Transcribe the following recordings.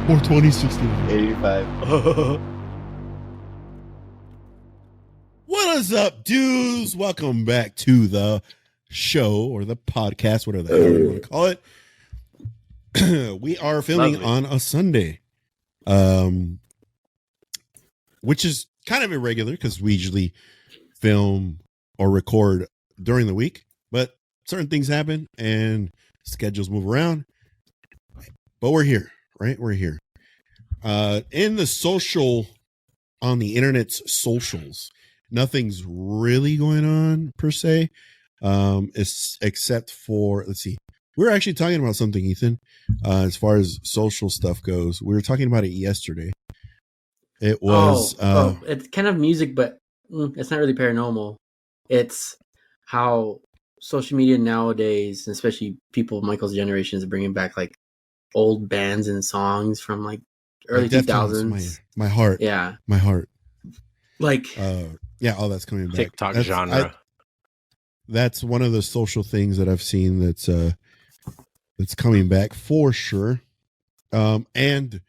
420, 61. 85. What is up, dudes? Welcome back to the show or the podcast, whatever the hell you want to call it. We are filming on a Sunday, which is kind of irregular because we usually film or record during the week, but certain things happen and schedules move around. But we're here, right? We're here. In the social, on the internet's socials, nothing's really going on per se, except for, let's see, we were actually talking about something, Ethan, as far as social stuff goes. We were talking about it yesterday. It was it's kind of music, but it's not really paranormal. It's how social media nowadays, especially people of Michael's generation, is bringing back like old bands and songs from like early 2000s. My heart. Yeah. My heart. Like, yeah, all that's coming back. TikTok genre. That's one of the social things that I've seen that's coming back for sure. And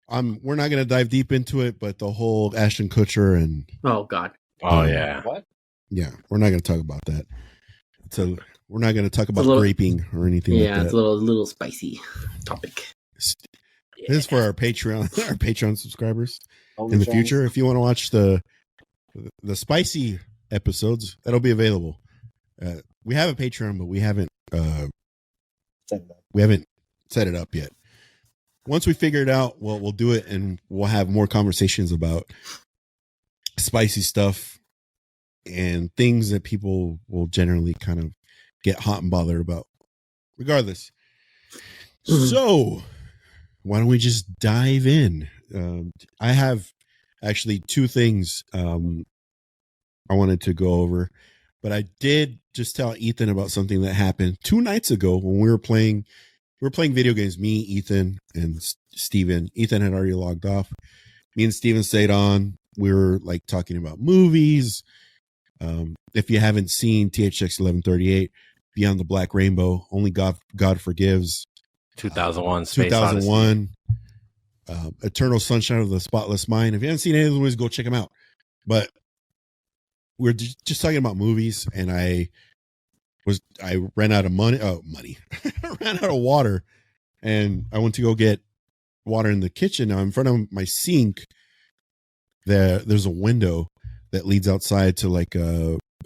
we're not going to dive deep into it, but the whole Ashton Kutcher and oh god, yeah, what? Yeah, we're not going to talk about that. So we're not going to talk about raping or anything. Yeah, like that. It's a little spicy topic. This is for our Patreon subscribers in the future. If you want to watch the spicy episodes, that'll be available. We have a Patreon, but we haven't set it up yet. Once we figure it out, we'll do it, and we'll have more conversations about spicy stuff and things that people will generally kind of get hot and bothered about. Regardless, so why don't we just dive in? I have actually two things I wanted to go over, but I did just tell Ethan about something that happened 2 nights ago when we were playing video games. Me, Ethan, and Steven. Ethan had already logged off. Me and Steven stayed on. We were like talking about movies. If you haven't seen THX 1138, Beyond the Black Rainbow, Only God Forgives, 2001, Space 2001, Eternal Sunshine of the Spotless Mind. If you haven't seen any of those movies, go check them out. But we're just talking about movies, and I ran out of money. I ran out of water, and I went to go get water in the kitchen. Now in front of my sink, there's a window that leads outside to like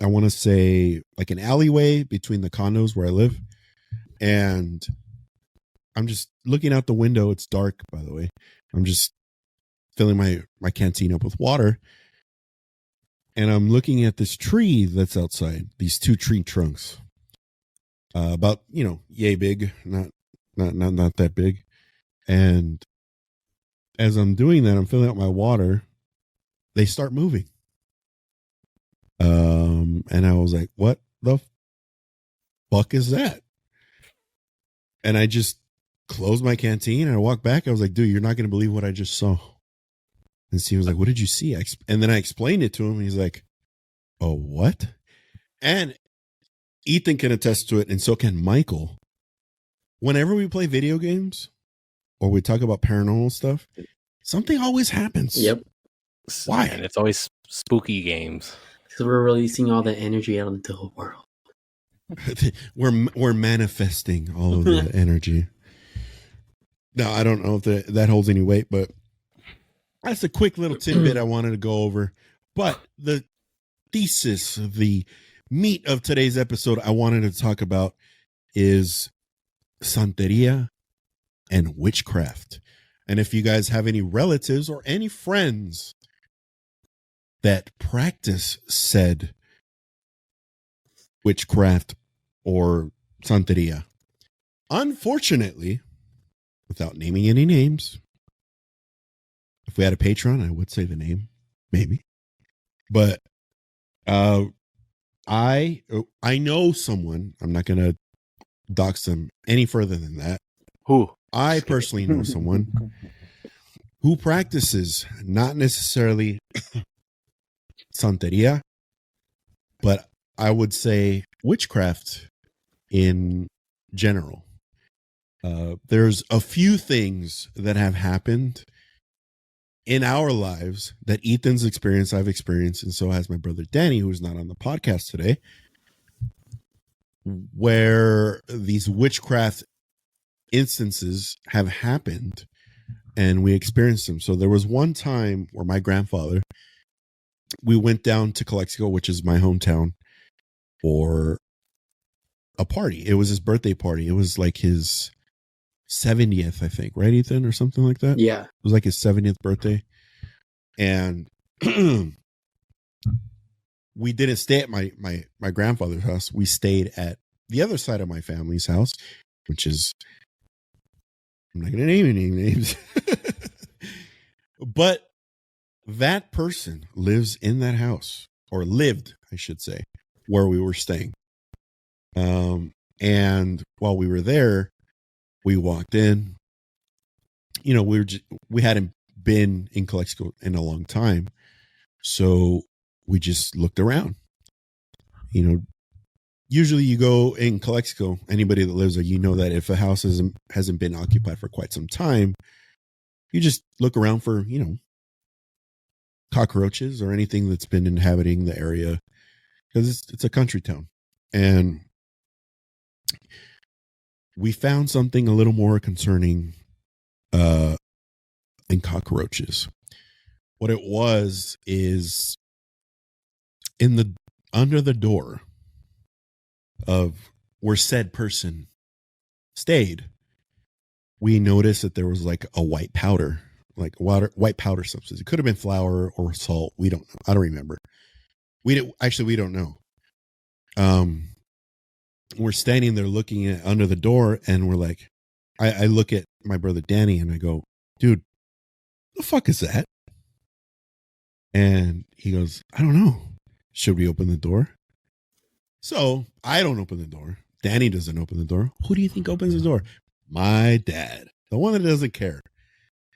I want to say like an alleyway between the condos where I live, and I'm just looking out the window. It's dark, by the way. I'm just filling my canteen up with water, and I'm looking at this tree that's outside. These 2 tree trunks, about yay big, not that big. And as I'm doing that, I'm filling out my water. They start moving. And I was like, "What the fuck is that?" And I just closed my canteen and I walked back. I was like, "Dude, you're not going to believe what I just saw." And Steve was like, "What did you see?" And then I explained it to him. And he's like, "Oh, what?" And Ethan can attest to it, and so can Michael. Whenever we play video games or we talk about paranormal stuff, something always happens. Yep. Why? And it's always spooky games. Because we're releasing all the energy out into the world. we're manifesting all of the energy. Now, I don't know if that holds any weight, but that's a quick little tidbit I wanted to go over. But the thesis, the meat of today's episode I wanted to talk about is Santeria and witchcraft. And if you guys have any relatives or any friends that practice said witchcraft or Santeria, unfortunately, without naming any names, if we had a Patreon, I would say the name, maybe. But I know someone. I'm not going to dox them any further than that. Who? I personally know someone who practices not necessarily Santeria, but I would say witchcraft in general. there's a few things that have happened in our lives that Ethan's experienced, I've experienced, and so has my brother Danny, who's not on the podcast today, where these witchcraft instances have happened and we experienced them. So there was one time where my grandfather, we went down to Calexico, which is my hometown, for a party. It was his birthday party. It was like his 70th, I think, right, Ethan, or something like that? Yeah. It was like his 70th birthday. And we didn't stay at my grandfather's house. We stayed at the other side of my family's house, which is, I'm not going to name any names. But that person lives in that house, or lived, I should say, where we were staying. And while we were there, we walked in. You know, we hadn't been in Calexico in a long time, so we just looked around. You know, usually you go in Calexico, anybody that lives there, you know that if a house hasn't been occupied for quite some time, you just look around for, you know, cockroaches or anything that's been inhabiting the area, because it's a country town. And we found something a little more concerning than cockroaches. What it was is under the door of where said person stayed, we noticed that there was like a white powder substance. It could have been flour or salt. We don't know. I don't remember. We don't know. We're standing there looking at under the door, and we're like, I look at my brother Danny and I go, dude, the fuck is that? And he goes, I don't know. Should we open the door? So I don't open the door. Danny doesn't open the door. Who do you think opens the door? My dad, the one that doesn't care.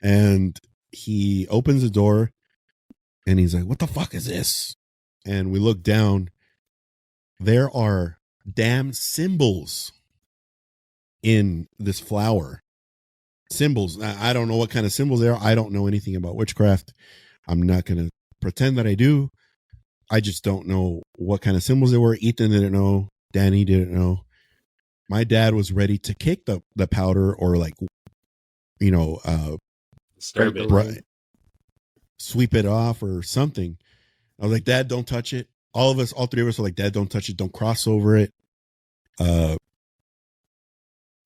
And he opens the door and he's like, what the fuck is this? And we look down. There are damn symbols in this flour. Symbols. I don't know what kind of symbols they are. I don't know anything about witchcraft. I'm not going to pretend that I do. I just don't know what kind of symbols they were. Ethan didn't know. Danny didn't know. My dad was ready to kick the powder, or like, you know, sweep it off or something. I was like, Dad, don't touch it. All three of us were like, Dad, don't touch it. Don't cross over it.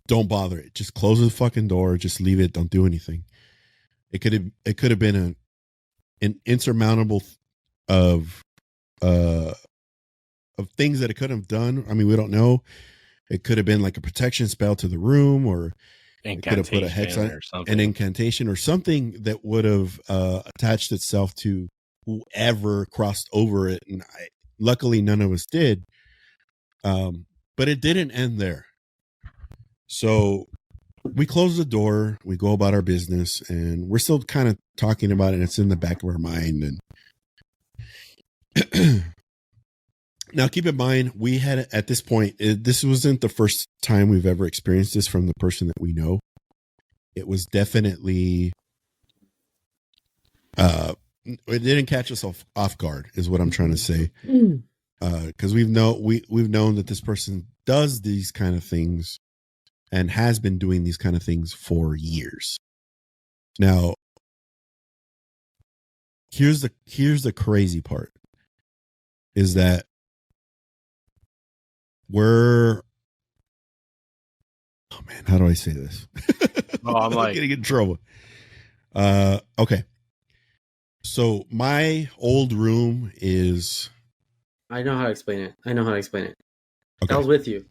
Don't bother it. Just close the fucking door. Just leave it. Don't do anything. It could have been an insurmountable of things that it could have done. I mean, we don't know. It could have been like a protection spell to the room, or it could have put a hex on an incantation or something that would have attached itself to whoever crossed over it. And luckily none of us did. But it didn't end there. So we close the door, we go about our business, and we're still kind of talking about it. And it's in the back of our mind. And now keep in mind, we had at this point, this wasn't the first time we've ever experienced this from the person that we know. It was definitely, it didn't catch us off guard, is what I'm trying to say. Because we've known that this person does these kind of things and has been doing these kind of things for years. Now, here's the crazy part, is that oh man, how do I say this? I'm like getting in trouble. Okay. So my old room is. I know how to explain it. Okay. I was with you.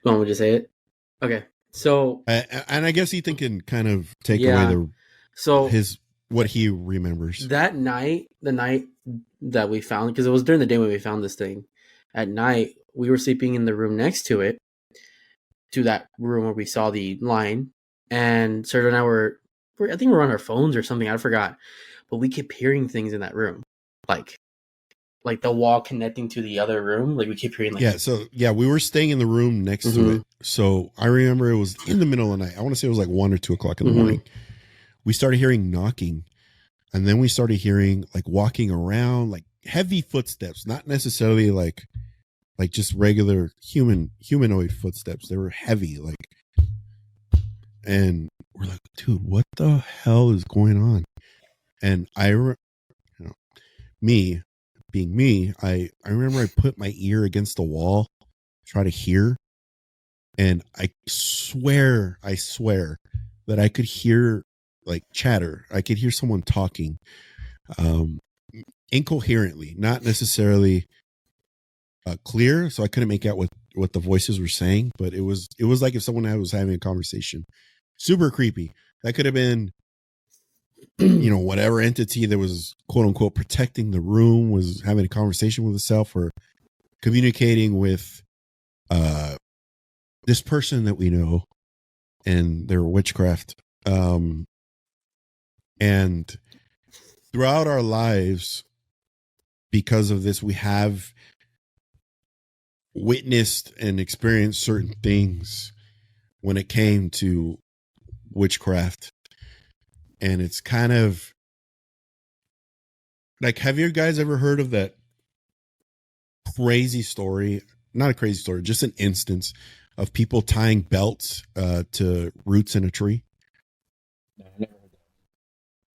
Would you say it? Okay. So. And I guess Ethan can kind of take away what he remembers. That night, the night that we found, because it was during the day when we found this thing. At night, we were sleeping in the room next to it, to that room where we saw the line, and Sergio and I I think we were on our phones or something, I forgot, but we kept hearing things in that room, like like the wall connecting to the other room. Like we keep hearing like we were staying in the room next to it. So I remember it was in the middle of the night. I want to say it was like 1 or 2 o'clock in the morning. We started hearing knocking, and then we started hearing like walking around, like heavy footsteps, not necessarily like just regular humanoid footsteps. They were heavy, like, and we're like, dude, what the hell is going on? And me being me, I remember I put my ear against the wall, try to hear, and I swear that I could hear like chatter. I could hear someone talking, incoherently, not necessarily clear, so I couldn't make out what the voices were saying, but it was like if someone was having a conversation. Super creepy. That could have been whatever entity that was quote unquote protecting the room was having a conversation with itself or communicating with this person that we know and their witchcraft. And throughout our lives, because of this, we have witnessed and experienced certain things when it came to witchcraft. And it's kind of like, have you guys ever heard of that crazy story? Not a crazy story, just an instance of people tying belts to roots in a tree.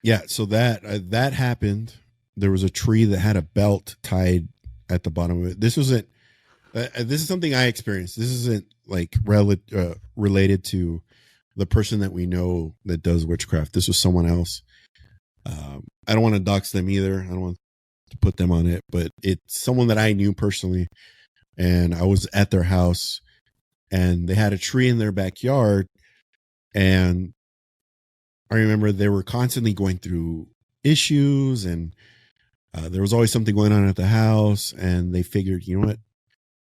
Yeah, so that happened. There was a tree that had a belt tied at the bottom of it. This wasn't. This is something I experienced. This isn't like related to the person that we know that does witchcraft. This was someone else. I don't want to dox them either. I don't want to put them on it, but it's someone that I knew personally, and I was at their house, and they had a tree in their backyard, and I remember they were constantly going through issues, and there was always something going on at the house, and they figured, you know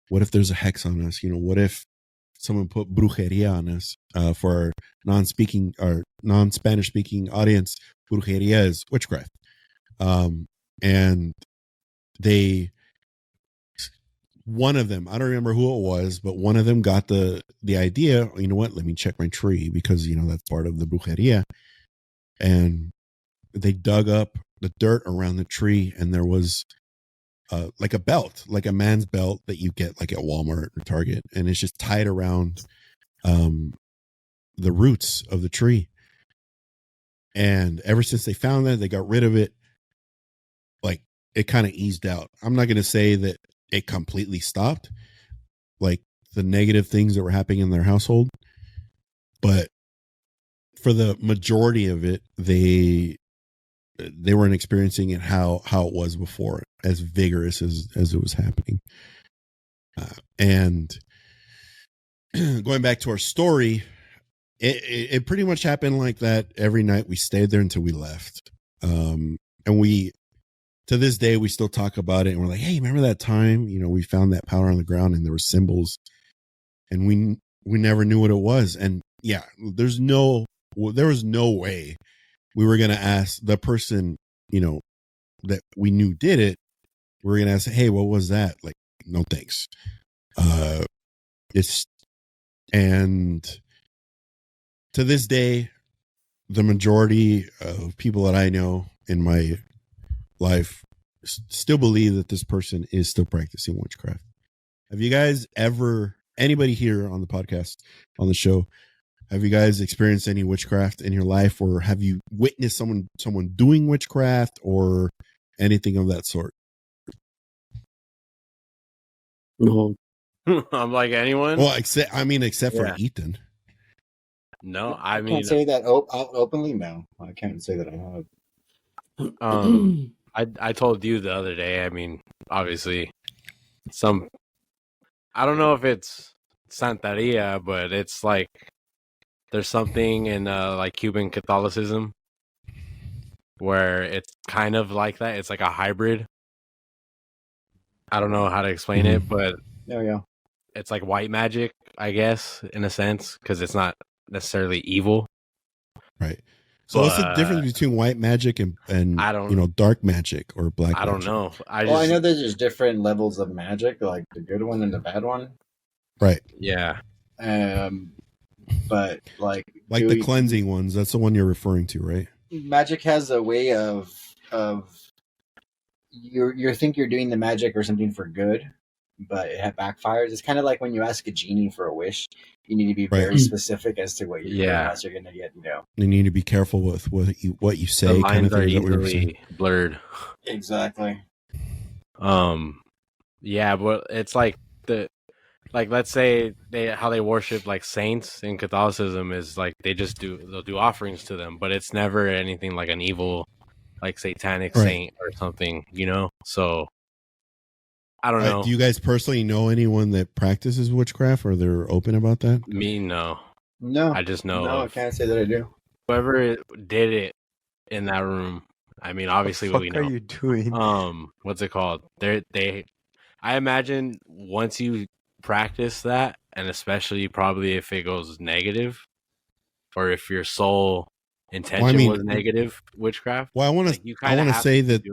what if there's a hex on us? What if someone put brujería on us? For our non-Spanish speaking audience, brujería is witchcraft. And one of them, I don't remember who it was, but one of them got the idea, you know what, let me check my tree, because that's part of the brujería. And they dug up the dirt around the tree, and there was like a belt, like a man's belt that you get like at Walmart or Target, and it's just tied around the roots of the tree. And ever since they found that, they got rid of it. Like, it kind of eased out. I'm not going to say that it completely stopped, like the negative things that were happening in their household, but for the majority of it, they weren't experiencing it how it was before, as vigorous as it was happening. And going back to our story, it pretty much happened like that every night. We stayed there until we left. And we, to this day, we still talk about it, and we're like, hey, remember that time, we found that powder on the ground and there were symbols, and we never knew what it was. And yeah, there was no way we were going to ask the person, that we knew did it. We were going to ask, hey, what was that? Like, no, thanks. And to this day, the majority of people that I know in my life still believe that this person is still practicing witchcraft. Have you guys anybody here on the podcast, on the show, have you guys experienced any witchcraft in your life, or have you witnessed someone doing witchcraft or anything of that sort? No. I'm like, anyone? Well, except for Ethan. No, I can't say that openly. No, I can't say that I have. I told you the other day. I mean, obviously, I don't know if it's Santeria, but it's like there's something in like Cuban Catholicism where it's kind of like that. It's like a hybrid. I don't know how to explain it, but yeah, it's like white magic, I guess, in a sense, because it's not necessarily evil. Right. So what's the difference between white magic and I don't dark magic or black I don't magic? know. I know there's just different levels of magic, like the good one and the bad one. Right. Yeah. But like the cleansing ones, that's the one you're referring to, right? Magic has a way of you think you're doing the magic or something for good, but it backfires. It's kind of like when you ask a genie for a wish. You need to be very specific as to what you're going to get. You need to be careful with what you say. The lines kind of thing, are is that what you're saying? easily blurred. Exactly. Yeah, but it's like let's say how they worship like saints in Catholicism is like they'll do offerings to them, but it's never anything like an evil, like satanic saint or something, So I don't know. Do you guys personally know anyone that practices witchcraft, or they're open about that? Me, no. I just know. No, I can't say that I do. Whoever did it in that room. I mean, obviously, what we know. What are you doing? What's it called? I imagine once you practice that, and especially probably if it goes negative, or if your sole intention was negative witchcraft. Well, I want to say that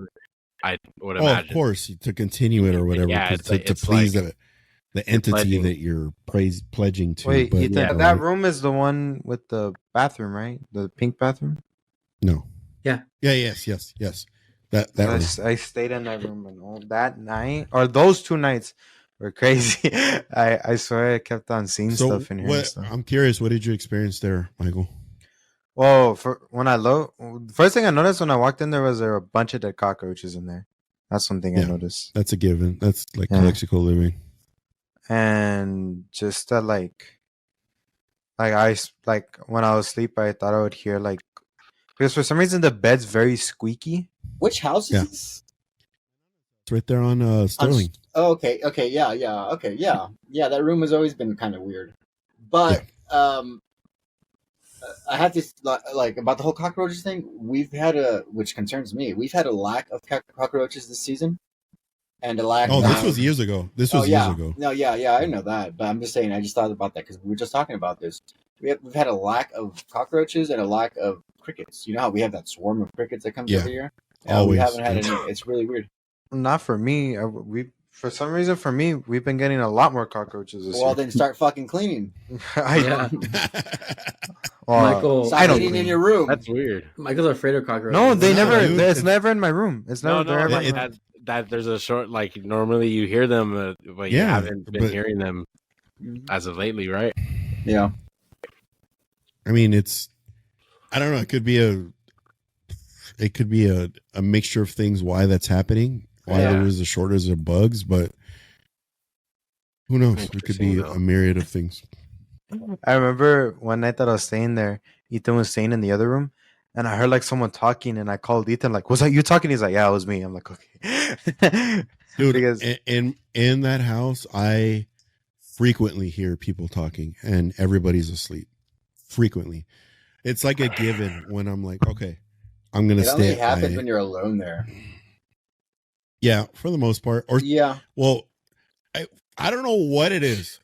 I would imagine. Of course, to continue it or whatever, to please the entity that you're pledging to. Wait, Ethan, that room is the one with the bathroom, right? The pink bathroom? No. Yeah. Yes. That room. I stayed in that room, and all that night, or those 2 nights, were crazy. I swear I kept on seeing stuff in here. I'm curious, what did you experience there, Michael? Well, first thing I noticed when I walked in there was there were a bunch of dead cockroaches in there. That's one thing I noticed. That's a given. That's like lexical living. And just that when I was asleep, I thought I would hear because for some reason the bed's very squeaky. Which house is this? It's right there on Sterling. Okay, yeah. That room has always been kind of weird, but I have to about the whole cockroaches thing. Which concerns me. We've had a lack of cockroaches this season, and a lack. This was years ago. Years ago. No, yeah, I know that, but I'm just saying. I just thought about that because we were just talking about this. We've had a lack of cockroaches and a lack of crickets. You know how we have that swarm of crickets that comes every year. Always. We haven't had any. It's really weird. Not for me. For some reason, for me, we've been getting a lot more cockroaches this year. Well, then start fucking cleaning. Michael, stop eating in your room. That's weird. Michael's afraid of cockroaches. No, they never. It's never in my room. It's never there. That there's a short normally you hear them, but you haven't been hearing them as of lately, right? Yeah. I mean, I don't know. It could be a mixture of things. Why that's happening? Why there was a shortage of bugs? But who knows? It could be a myriad of things. I remember one night that I was staying there. Ethan was staying in the other room, and I heard someone talking, and I called Ethan was that you talking? He's like, yeah, it was me. I'm like, okay. Dude, because in that house, I frequently hear people talking, and everybody's asleep. Frequently. It's like a given when I'm like, okay, I'm going to stay. It only happens when you're alone there. Yeah, for the most part. Yeah. Well, I don't know what it is.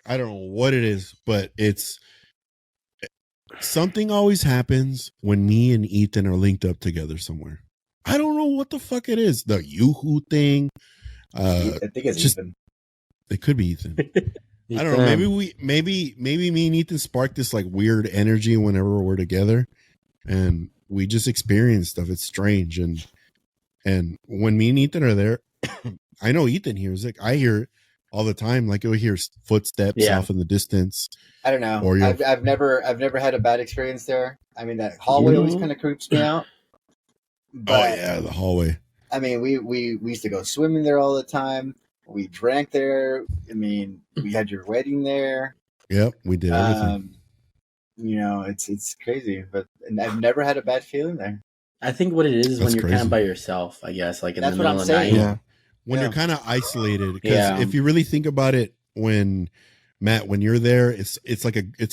But it's something always happens when me and Ethan are linked up together somewhere. I don't know what the fuck it is. The Yoo-hoo thing. I think it's Ethan. It could be Ethan. I don't know. Maybe me and Ethan spark this weird energy whenever we're together, and we just experience stuff. It's strange, and when me and Ethan are there, I know Ethan hears it. I hear it all the time. You'll hear footsteps off in the distance. I don't know. Or I've never had a bad experience there. I mean, that hallway always kind of creeps me out. But, the hallway. I mean, we used to go swimming there all the time. We drank there. I mean, we had your wedding there. Yep, we did everything. It's crazy, but I've never had a bad feeling there. I think what it is when you're kind of by yourself, I guess, in the middle of the night. Yeah. When you're kind of isolated, because if you really think about it, when you're there, it's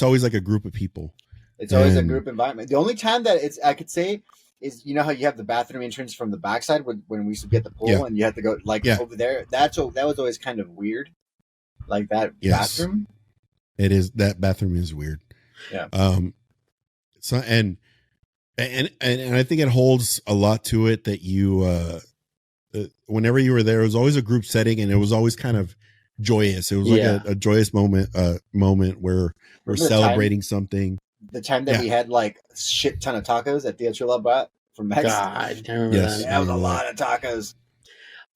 always like a group of people. It's always a group environment. The only time that I could say is, how you have the bathroom entrance from the backside when we used to be at the pool and you have to go over there. That was always kind of weird. Bathroom. It is. That bathroom is weird. Yeah. So, and and I think it holds a lot to it that you whenever you were there, it was always a group setting, and it was always kind of joyous. It was like a joyous moment where we're celebrating something. The time that we had like shit ton of tacos at Tia Chula Brat from Mex. God, I remember that. That was a lot of tacos.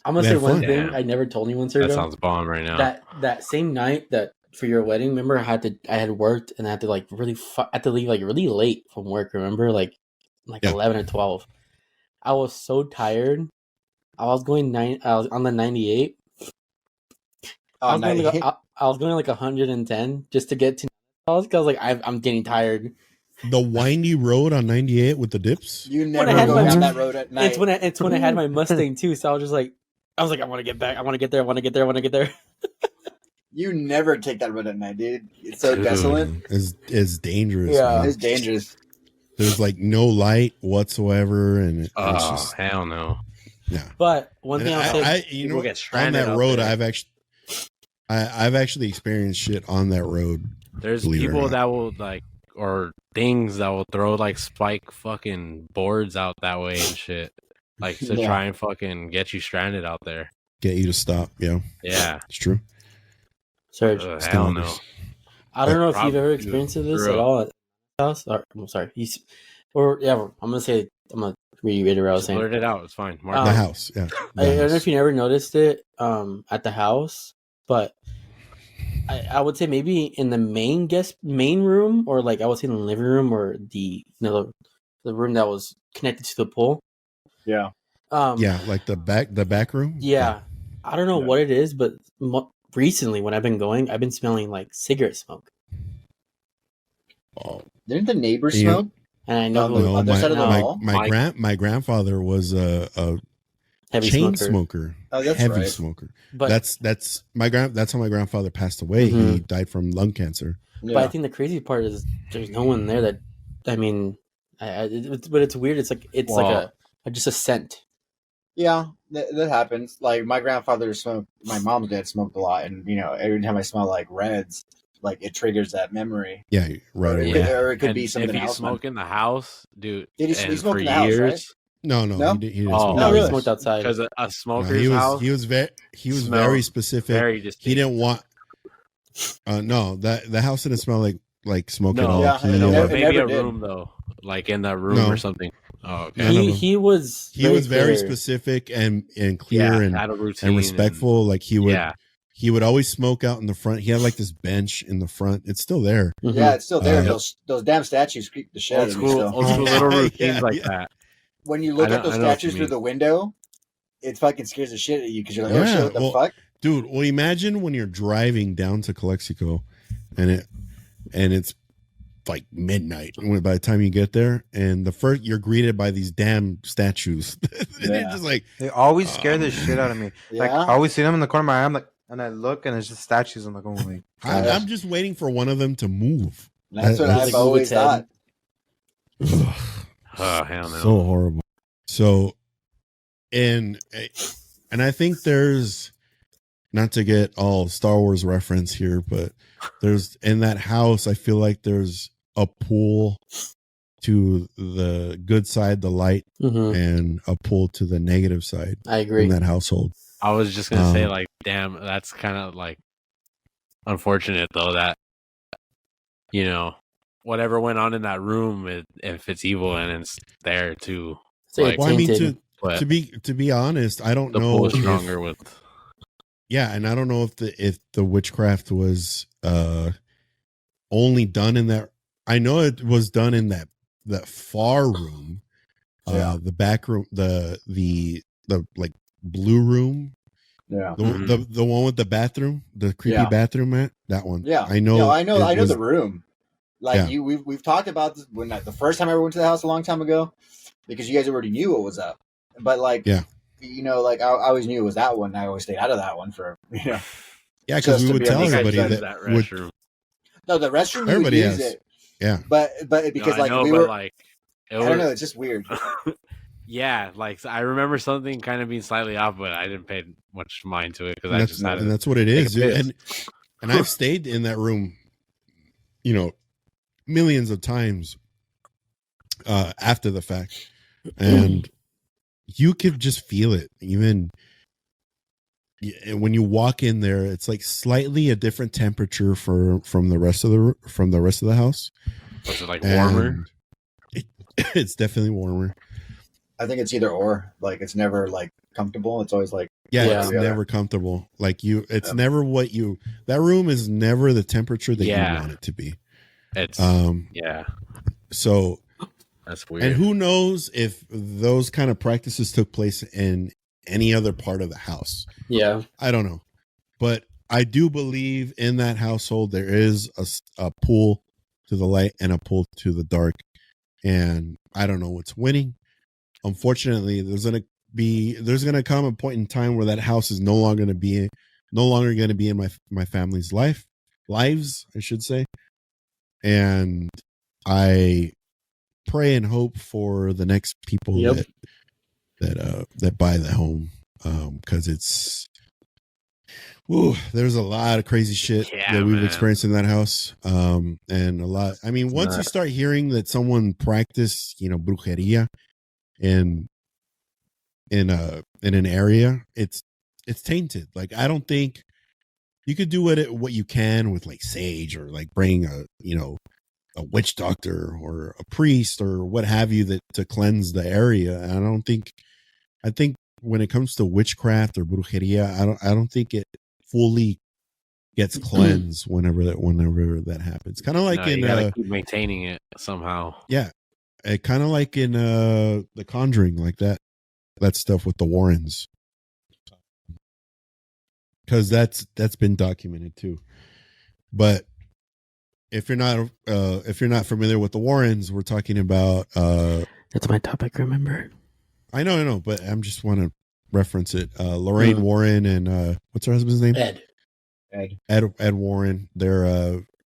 I'm gonna say one thing I never told anyone. Sergio, that sounds bomb right now. That same night that for your wedding, remember I had worked and I had to like really I had to leave like really late from work. Remember like 11 or 12. I was so tired. I was on the 98. I was going like 110 just to get to. I was like I'm getting tired. The windy road on 98 with the dips. You never go down that road at night. It's when I had my Mustang too. So I was like, I want to get back. I want to get there. I want to get there. I want to get there. You never take that road at night, dude. It's so desolate. It's dangerous. Yeah, man. It's dangerous. There's like no light whatsoever, and it's just hell no. Yeah. But one thing I'll say, you know, get on that road, there. I've actually experienced shit on that road. There's people that will like, or things that will throw like spike fucking boards out that way and shit, like to try and fucking get you stranded out there. Get you to stop. Yeah. Yeah. It's true. Serge, hell no. I don't know if you've ever experienced this at all at the house. I'm sorry. I'm gonna reiterate what I was saying. Blurt it out. It's fine. The house. Yeah. I don't know if you never noticed it at the house, but I would say maybe in the main room, or like I would say in the living room, or the room that was connected to the pool. Yeah. Like the back room. Yeah. I don't know what it is, but recently when I've been going, I've been smelling like cigarette smoke. Oh, didn't the neighbors smoke? And I know my grandfather was a heavy chain smoker. smoker. Oh, that's heavy right. smoker. But that's how my grandfather passed away. He died from lung cancer. Yeah. But I think the crazy part is there's no one there that, I mean, but it's weird. It's like just a scent. Yeah, that happens. Like my grandfather smoked. My mom's dad smoked a lot, and every time I smell like reds, like it triggers that memory. Yeah, right. Or it could be something else. If you smoke in the house, dude, did he smoke in the house? Right? No, he didn't smoke. No, he smoked outside. Because a smoker's house. He was very specific. Very distinct. He didn't want. No, the house didn't smell like smoke at all. Yeah, maybe a room though, like in that room or something. Oh, okay. He was very specific and clear and respectful. Like he would always smoke out in the front. He had like this bench in the front. It's still there. Mm-hmm. Yeah, it's still there. Those damn statues creep the shit out of me. Old school little routines like that. When you look at those statues through the window, it fucking scares the shit out of you because you're like, oh shit, what the fuck? Dude, well, imagine when you're driving down to Calexico and it's like midnight by the time you get there, and you're greeted by these damn statues. It's just like they always scare the shit out of me. Like I always see them in the corner of my eye. I'm like, and I look and it's just statues. I'm like, oh my God. I'm just waiting for one of them to move. That's what I've always thought. Oh hell no! So horrible. So, and I think there's, not to get all Star Wars reference here, but there's in that house. I feel like there's a pull to the good side, the light, and a pull to the negative side. I agree. In that household. I was just gonna say, like, damn, that's kind of like unfortunate though that whatever went on in that room, if it's evil and it's there too. Like, well, I mean, to be honest, I don't know. The pull is stronger with. Yeah, and I don't know if the witchcraft was only done in that. I know it was done in that far room, the back room, the like blue room. Yeah, the one with the bathroom, the creepy bathroom at that one. Yeah, I know. I know the room. Like we've talked about this when the first time I ever went to the house a long time ago, because you guys already knew what was up. But like, like I always knew it was that one. I always stayed out of that one for Yeah, because we would tell everybody that restroom. No, the restroom. Everybody use has it. Yeah, but because I don't know. It's just weird. Yeah, like I remember something kind of being slightly off, but I didn't pay much mind to it because that's what it is. And I've stayed in that room, millions of times, after the fact, and you could just feel it. Even when you walk in there, it's like slightly a different temperature from the rest of the house. Was it like warmer? It's definitely warmer. I think it's either or. Like it's never like comfortable. It's always like it's never comfortable. Like it's never what you. That room is never the temperature that you want it to be. It's So that's weird. And who knows if those kind of practices took place in any other part of the house? Yeah, I don't know, but I do believe in that household there is a pull to the light and a pull to the dark, and I don't know what's winning. Unfortunately, there's gonna come a point in time where that house is no longer going to be in my family's lives, I should say, and I pray and hope for the next people that buy the home, because there's a lot of crazy shit that we've experienced in that house, and a lot. I mean, once you start hearing that someone practiced, brujería in an area, it's tainted. Like, I don't think you could do what you can with like sage, or like bring a witch doctor or a priest or what have you to cleanse the area. I think when it comes to witchcraft or brujería, I don't think it fully gets cleansed whenever that happens. Kind of like you gotta keep maintaining it somehow. Yeah. Kind of like in The Conjuring, like that stuff with the Warrens. Because that's been documented too. But if you're not familiar with the Warrens, we're talking about that's my topic, remember? I know, but I'm just want to reference it. Lorraine Warren and what's her husband's name? Ed Warren.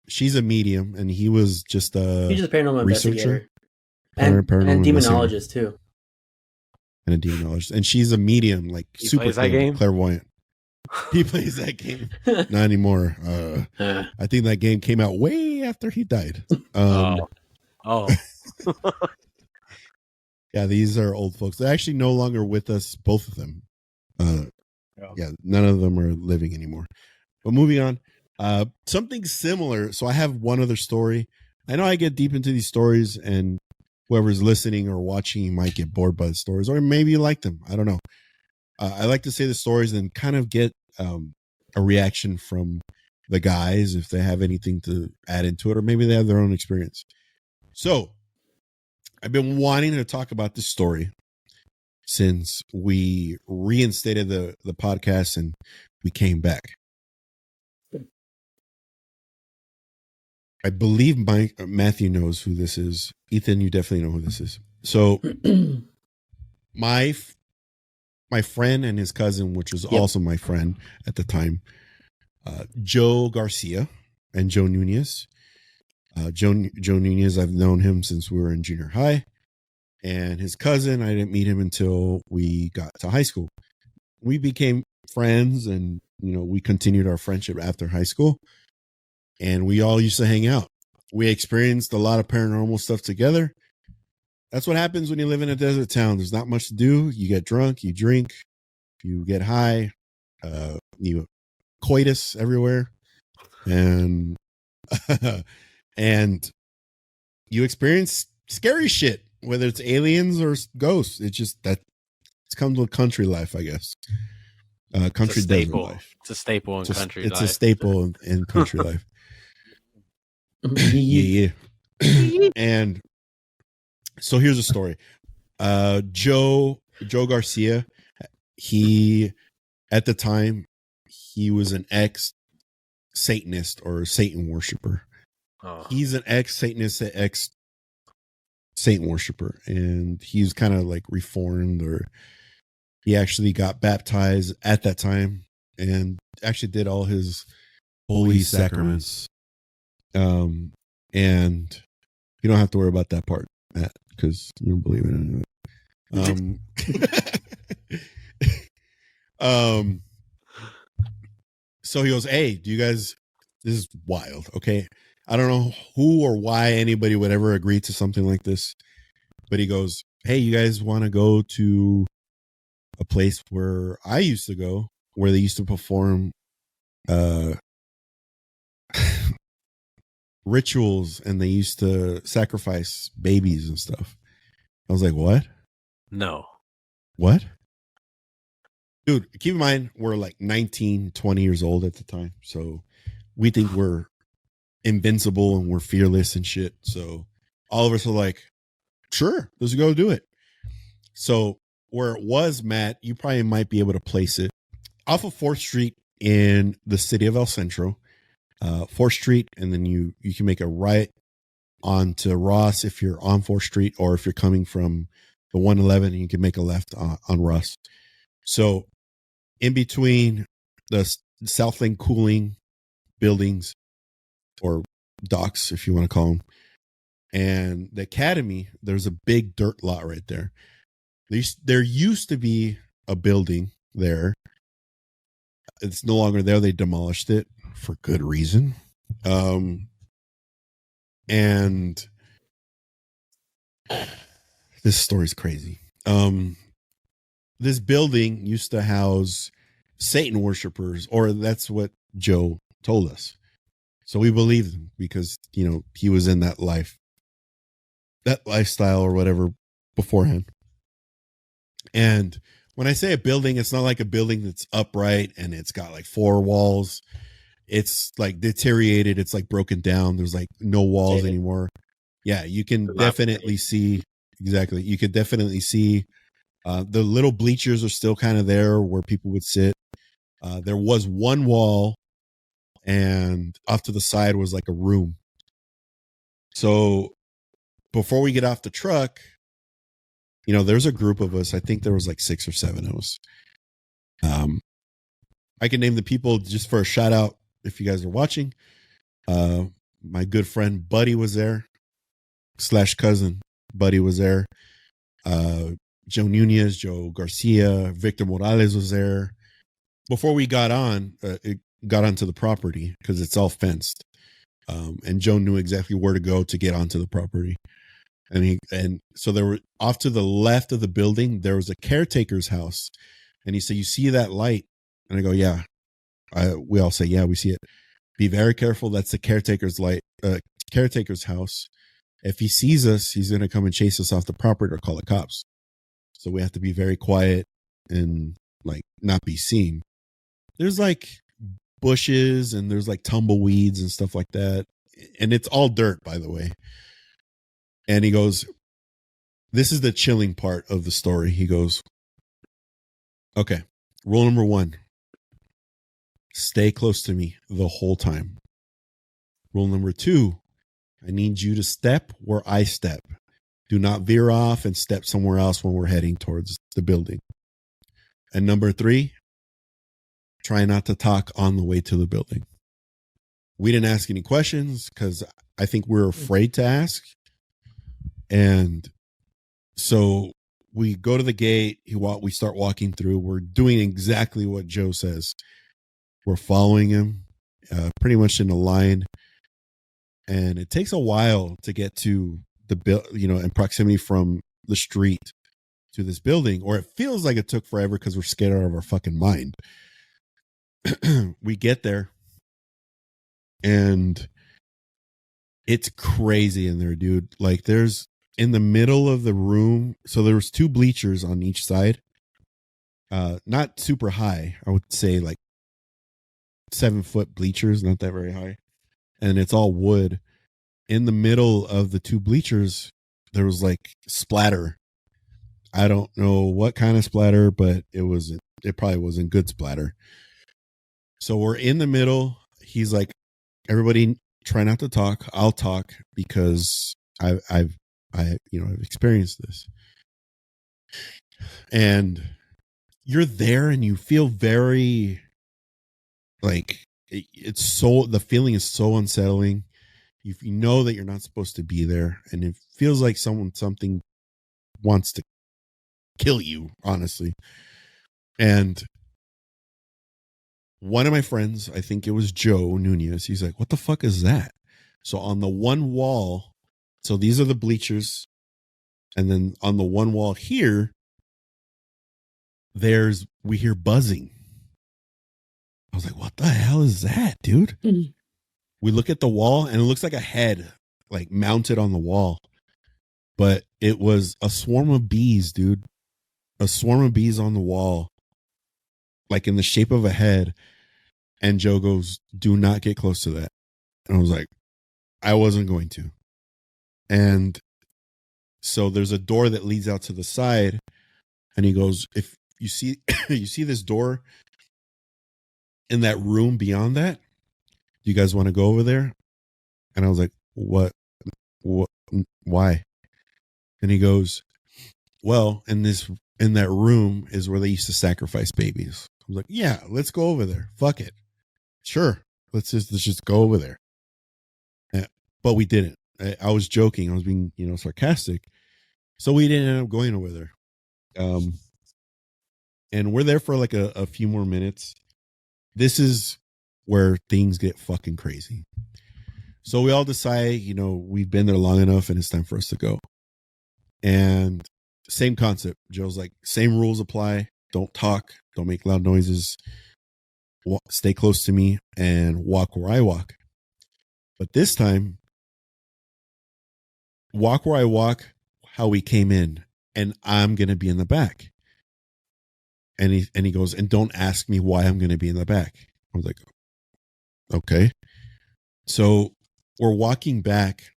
She's a medium, and he was just he's just a paranormal researcher and demonologist too. And a demonologist, and she's a medium, like he super clairvoyant. He plays that game. Not anymore. I think that game came out way after he died. Yeah, these are old folks. They're actually no longer with us, both of them. Yeah, none of them are living anymore. But moving on, something similar. So I have one other story. I know I get deep into these stories, and whoever's listening or watching might get bored by the stories, or maybe you like them. I don't know. I like to say the stories and kind of get a reaction from the guys if they have anything to add into it, or maybe they have their own experience. So I've been wanting to talk about this story since we reinstated the podcast and we came back. I believe Matthew knows who this is. Ethan, you definitely know who this is. So my friend and his cousin, which was also my friend at the time, Joe Garcia and Joe Nunez. Joe Nunez, I've known him since we were in junior high. And his cousin, I didn't meet him until we got to high school. We became friends, and we continued our friendship after high school. And we all used to hang out. We experienced a lot of paranormal stuff together. That's what happens when you live in a desert town. There's not much to do. You get drunk, you drink, you get high, you coitus everywhere, and and you experience scary shit, whether it's aliens or ghosts. It's comes with country life, I guess. Country desert life. It's a staple in country life. It's a staple in country life. Yeah. And so here's a story. Joe Garcia, at the time, he was an ex-Satanist or Satan worshiper. Oh. He's an ex-Satanist, ex-Satan worshiper, and he's kind of like reformed, or he actually got baptized at that time and actually did all his holy sacraments. And you don't have to worry about that part, Matt, because you don't believe in it. So he goes, "Hey, do you guys? This is wild. Okay, I don't know who or why anybody would ever agree to something like this. But he goes, hey, you guys want to go to a place where I used to go, where they used to perform rituals and they used to sacrifice babies and stuff. I was like, what? No. What? Dude, keep in mind, we're like 19, 20 years old at the time. So we think we're invincible and we're fearless and shit. So all of us are like, sure, let's go do it. So where it was, Matt, you probably might be able to place it off of 4th Street in the city of El Centro. 4th Street, and then you can make a right onto Ross if you're on 4th Street, or if you're coming from the 111, you can make a left on Ross. So in between the Southland Cooling buildings, or docks, if you want to call them, and the Academy, there's a big dirt lot right there. There used to be a building there. It's no longer there. They demolished it for good reason. And this story's crazy. This building used to house Satan worshipers, or that's what Joe told us. So we believed him because, you know, he was in that lifestyle or whatever beforehand. And when I say a building, it's not like a building that's upright and it's got like 4 walls. It's like deteriorated. It's like broken down. There's like no walls anymore. Yeah, you can definitely see. Exactly. You could definitely see the little bleachers are still kind of there where people would sit. There was one wall, and off to the side was like a room. So before we get off the truck, you know, there's a group of us. I think there was like 6 or 7 of us. I can name the people just for a shout out if you guys are watching. My good friend Buddy was there, / cousin Buddy was there. Joe Nunez, Joe Garcia, Victor Morales was there. Before we got on, it got onto the property because it's all fenced. And Joe knew exactly where to go to get onto the property. And so there were off to the left of the building, there was a caretaker's house. And he said, you see that light? And I go, yeah. We all say, yeah, we see it. Be very careful. That's the caretaker's house. If he sees us, he's going to come and chase us off the property or call the cops. So we have to be very quiet and like not be seen. There's like bushes and there's like tumbleweeds and stuff like that. And it's all dirt, by the way. And he goes, this is the chilling part of the story. He goes, okay, rule number 1, stay close to me the whole time. Rule number 2, I need you to step where I step. Do not veer off and step somewhere else when we're heading towards the building. And number 3, try not to talk on the way to the building. We didn't ask any questions because I think we were afraid to ask. And so we go to the gate. We start walking through. We're doing exactly what Joe says. We're following him pretty much in a line. And it takes a while to get to the in proximity from the street to this building, or it feels like it took forever because we're scared out of our fucking mind. We get there and it's crazy in there, dude. Like there's in the middle of the room. So there was 2 bleachers on each side. Not super high. I would say like 7-foot bleachers, not that very high. And it's all wood. In the middle of the 2 bleachers, there was like splatter. I don't know what kind of splatter, but it probably wasn't good splatter. So we're in the middle. He's like, everybody try not to talk. I'll talk because I've experienced this. And you're there and you feel very like the feeling is so unsettling. You know that you're not supposed to be there, and it feels like something wants to kill you, honestly. And one of my friends, I think it was Joe Nunez, he's like, what the fuck is that? So on the one wall, so these are the bleachers. And then on the one wall here, we hear buzzing. I was like, what the hell is that, dude? Mhm. We look at the wall and it looks like a head like mounted on the wall. But it was a swarm of bees, dude. A swarm of bees on the wall, like in the shape of a head. And Joe goes, do not get close to that. And I was like, I wasn't going to. And so there's a door that leads out to the side. And he goes, if you see, you see this door in that room beyond that, do you guys want to go over there? And I was like, what, why? And he goes, well, in that room is where they used to sacrifice babies. I was like, yeah, let's go over there. Fuck it. Sure. Let's just go over there. But we didn't. I was joking. I was being, sarcastic. So we didn't end up going over there. And we're there for like a few more minutes. This is where things get fucking crazy. So we all decide, we've been there long enough and it's time for us to go. And same concept. Joe's like, same rules apply. Don't talk. Don't make loud noises. Stay close to me and walk where I walk. But this time, walk where I walk, how we came in, and I'm going to be in the back. And he goes, and don't ask me why I'm going to be in the back. I was like, okay. So we're walking back,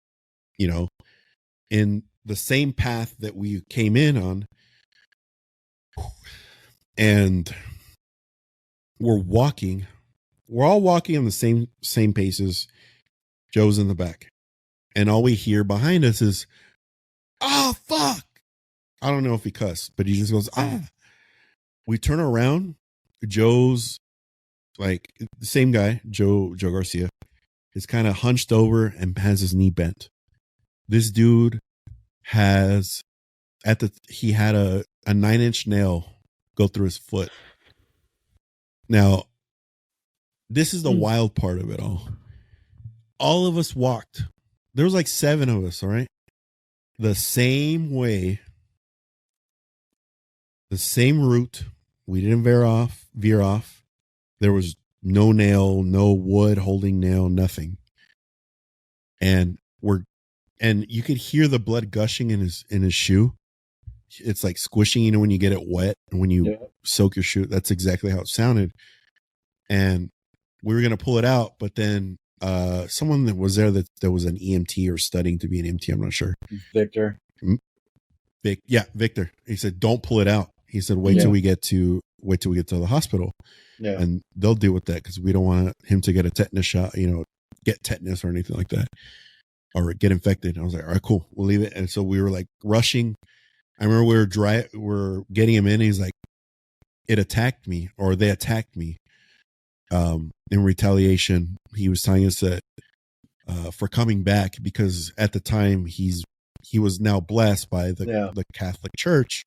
in the same path that we came in on. And we're all walking on the same paces. Joe's in the back. And all we hear behind us is, oh, fuck. I don't know if he cussed, but he just goes, ah. We turn around. Joe's like the same guy, Joe Garcia, is kind of hunched over and has his knee bent. This dude he had a 9-inch nail go through his foot. Now, this is the wild part of it all. All of us walked. There was like 7 of us, all right? The same way, the same route. We didn't veer off. There was no nail, no wood holding nail, nothing. And you could hear the blood gushing in his shoe. It's like squishing, when you get it wet and when you soak your shoe. That's exactly how it sounded. And we were going to pull it out, but then someone that was there that was an EMT or studying to be an EMT, I'm not sure. Victor. Victor. He said, don't pull it out. He said, wait till we get to the hospital. Yeah. And they'll deal with that because we don't want him to get a tetanus shot, get tetanus or anything like that, or get infected. I was like, all right, cool, we'll leave it. And so we were like rushing. I remember we were getting him in. He's like, it attacked me, or they attacked me. In retaliation, he was telling us that for coming back, because at the time he was now blessed by the Catholic Church.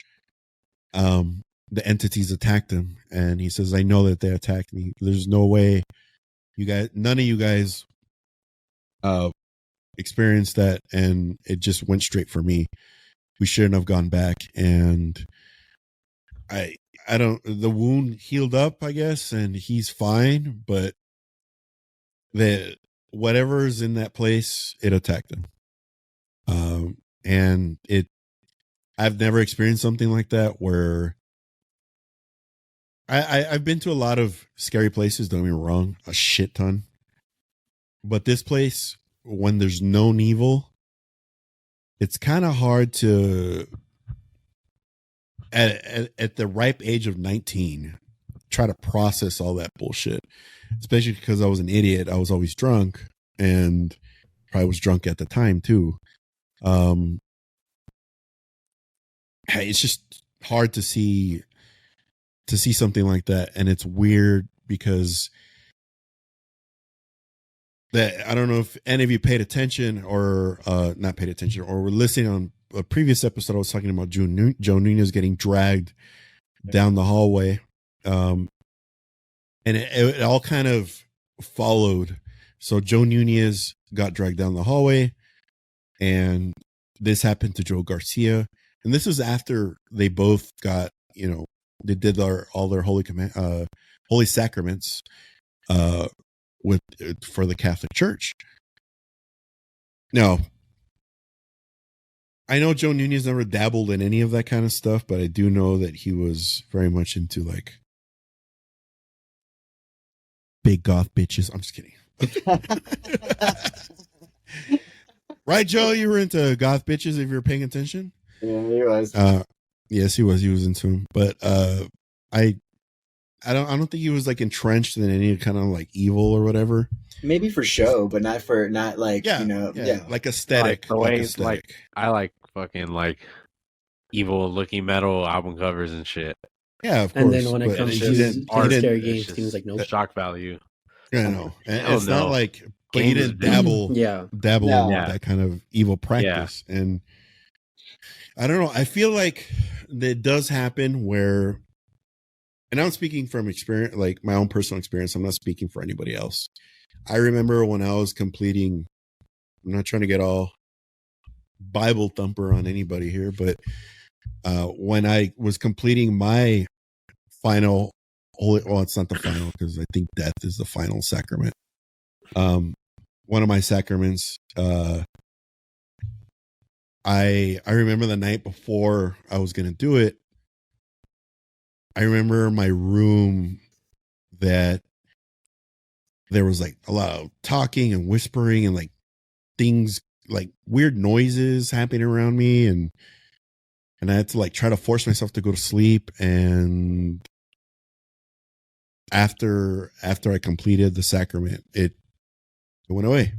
The entities attacked him, and he says, I know that they attacked me. There's no way none of you guys experienced that, and it just went straight for me. We shouldn't have gone back. And the wound healed up, I guess, and he's fine, but whatever's in that place, it attacked him. And I've never experienced something like that where I've been to a lot of scary places, don't get me wrong, a shit ton. But this place, when there's known evil, it's kind of hard to, at the ripe age of 19, try to process all that bullshit. Especially because I was an idiot. I was always drunk, and probably was drunk at the time too. It's just hard to see something like that, and it's weird because that, I don't know if any of you paid attention or not paid attention, or were listening on a previous episode. I was talking about Joe Nunez getting dragged down the hallway, and it all kind of followed. So Joe Nunez got dragged down the hallway, and this happened to Joe Garcia, and this is after they both got, they did all their holy sacraments for the Catholic Church. Now, I know Joe Nunez never dabbled in any of that kind of stuff, but I do know that he was very much into like big goth bitches. I'm just kidding. Right, Joe? You were into goth bitches if you were paying attention? Yeah, he was. Yes, he was. He was into them. But I don't think he was like entrenched in any kind of like evil or whatever. Maybe for show, but not like like aesthetic. Like the way aesthetic. like I like fucking like evil looking metal album covers and shit. Yeah, of course. And then when it comes to scary games, things like no shock value. I know. And Hell it's no. not like, but he didn't dabble in that kind of evil practice. Yeah. And I don't know. I feel like it does happen where, and I'm speaking from experience, like my own personal experience. I'm not speaking for anybody else. I remember when I was completing, I'm not trying to get all Bible thumper on anybody here, but when I was completing my final, well, it's not the final because I think death is the final sacrament. One of my sacraments, I remember the night before I was going to do it. I remember my room that there was like a lot of talking and whispering and like things, like weird noises happening around me. And I had to like try to force myself to go to sleep. And after I completed the sacrament, it went away.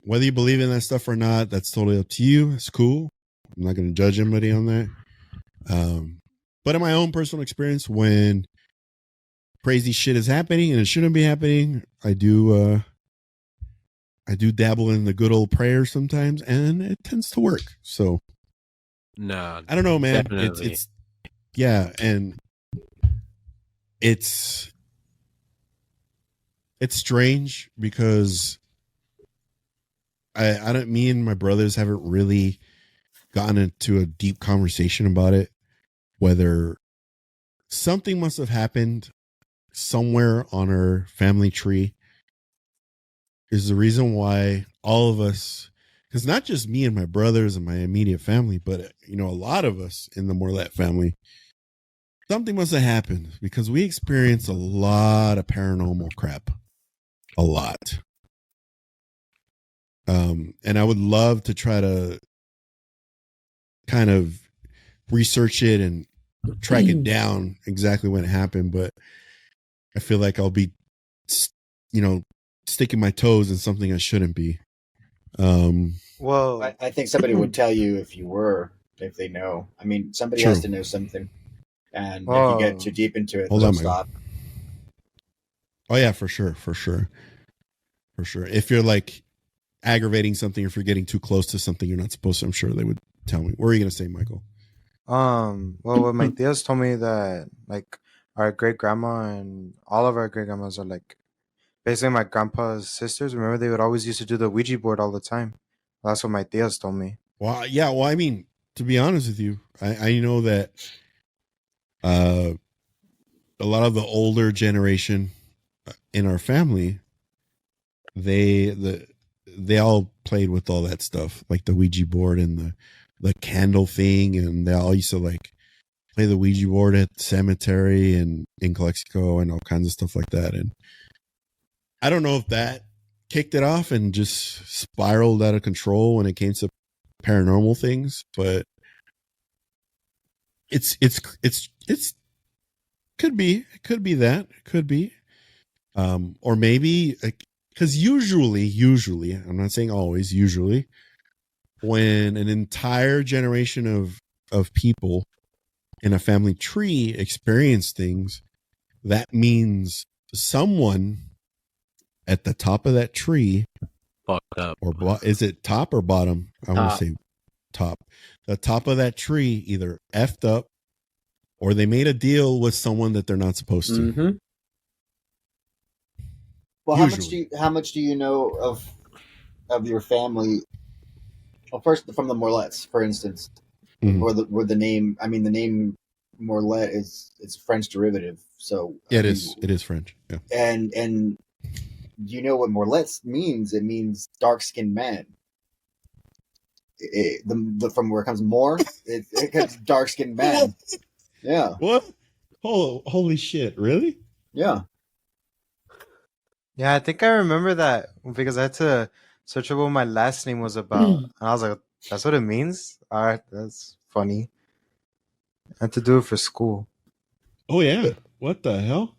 Whether you believe in that stuff or not, that's totally up to you. It's cool. I'm not going to judge anybody on that. But in my own personal experience, when crazy shit is happening and it shouldn't be happening, I do dabble in the good old prayer sometimes, and it tends to work. So, no, I don't know, man. Definitely. It's and it's strange because I don't. Me and my brothers haven't really gotten into a deep conversation about it. Whether something must have happened somewhere on our family tree is the reason why all of us, because not just me and my brothers and my immediate family, but a lot of us in the Morlet family, something must have happened because we experience a lot of paranormal crap. A lot. And I would love to try to kind of research it and track it down exactly when it happened, but I feel like I'll be, sticking my toes in something I shouldn't be. Well, I think somebody would tell you if they know. I mean, somebody has to know something, and if you get too deep into it, they'll stop. Oh yeah, for sure. If you're like aggravating something, if you're getting too close to something you're not supposed to, I'm sure they would tell me. What are you gonna say, Michael? Well, what my tias told me that like our great grandma and all of our great grandmas are like basically my grandpa's sisters. Remember, they would always used to do the Ouija board all the time. That's what my tias told me. Well, yeah. Well, I mean, to be honest with you, I know that a lot of the older generation in our family, they all played with all that stuff, like the Ouija board and the candle thing, and they all used to like play the Ouija board at the cemetery and in Calexico and all kinds of stuff like that. And I don't know if that kicked it off and just spiraled out of control when it came to paranormal things, but it's could be that, could be, or maybe because usually, I'm not saying always, usually when an entire generation of people in a family tree experience things, that means someone at the top of that tree fucked up, or is it top or bottom? I want to say top. The top of that tree either effed up or they made a deal with someone that they're not supposed to. Mm-hmm. Well, how much do you know of your family Well, first from the Morlettes, for instance, where the name. I mean, the name Morlet it's French derivative. So yeah, it is. It is French. Yeah. And you know what Morlet means? It means dark skinned man. From where it comes more, it comes dark skinned man. Yeah. What? Holy shit! Really? Yeah. Yeah, I think I remember that because I had to search up what my last name was about, and I was like, "That's what it means." All right, that's funny. I had to do it for school. Oh yeah. What the hell?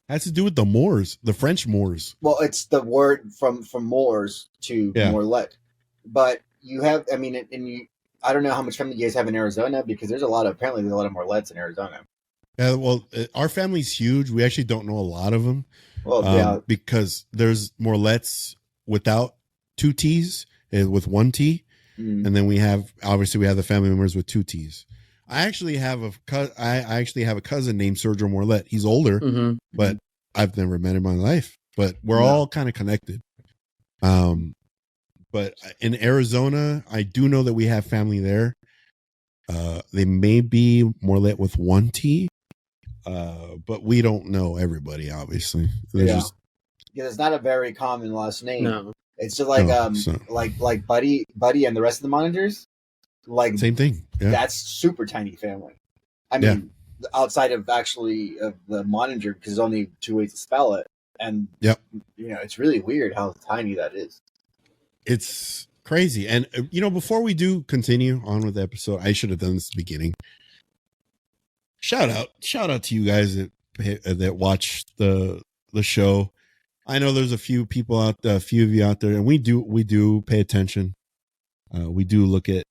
Has to do with the Moors, the French Moors. Well, it's the word from Moors to Morlet, but you have. I mean, and you. I don't know how much family you guys have in Arizona because there's a lot of Morlets in Arizona. Yeah, well, our family's huge. We actually don't know a lot of them. Well, because there's Morlets without 2 T's and with 1 T, and then we have the family members with 2 T's. I actually have a cousin named Sergio Morlet. He's older, but I've never met him in my life. But we're all kind of connected. But in Arizona, I do know that we have family there. They may be Morlet with 1 T. But we don't know everybody, obviously. Because it's not a very common last name. No. It's just like like Buddy and the rest of the monitors. Like same thing. Yeah. That's super tiny family. I mean, outside of actually of the monitor, because there's only 2 ways to spell it, and it's really weird how tiny that is. It's crazy, and before we do continue on with the episode, I should have done this at the beginning. Shout out to you guys that watch the show. I know there's a few of you out there, and we do pay attention. We do look at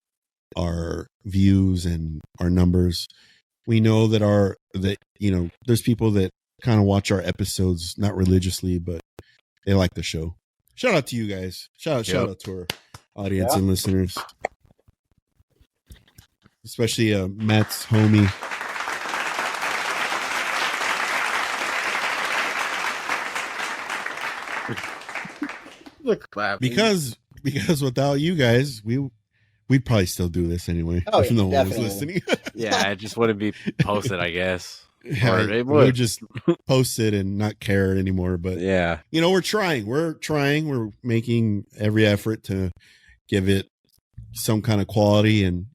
our views and our numbers. We know that there's people that kind of watch our episodes not religiously, but they like the show. Shout out to you guys. Shout out to our audience and listeners, especially Matt's homie. Because without you guys, we'd probably still do this anyway. Oh, if no one was listening. Yeah, it just wouldn't be posted, I guess. Yeah, or it we would just post it and not care anymore. But yeah, we're trying. We're making every effort to give it some kind of quality and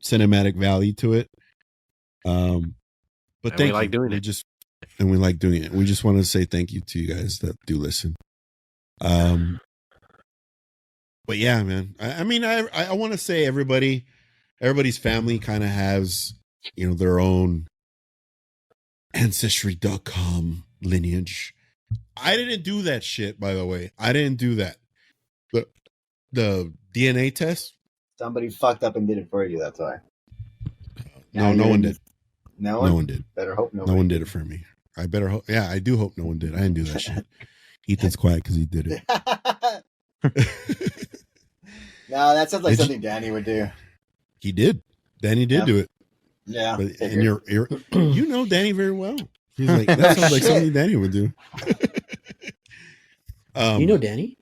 cinematic value to it. But we like doing it. We like doing it. We just want to say thank you to you guys that do listen. But yeah, man. I mean, I want to say everybody's family kind of has their own Ancestry.com lineage. I didn't do that shit, by the way. I didn't do that. The DNA test. Somebody fucked up and did it for you. That's why. No one did. No one did. Better hope no one did it for me. I better hope. Yeah, I do hope no one did. I didn't do that shit. Ethan's quiet because he did it. No, that sounds like something Danny would do. He did. Danny did do it. Yeah. But, and you know Danny very well. He's like, that sounds like something Danny would do. You know Danny?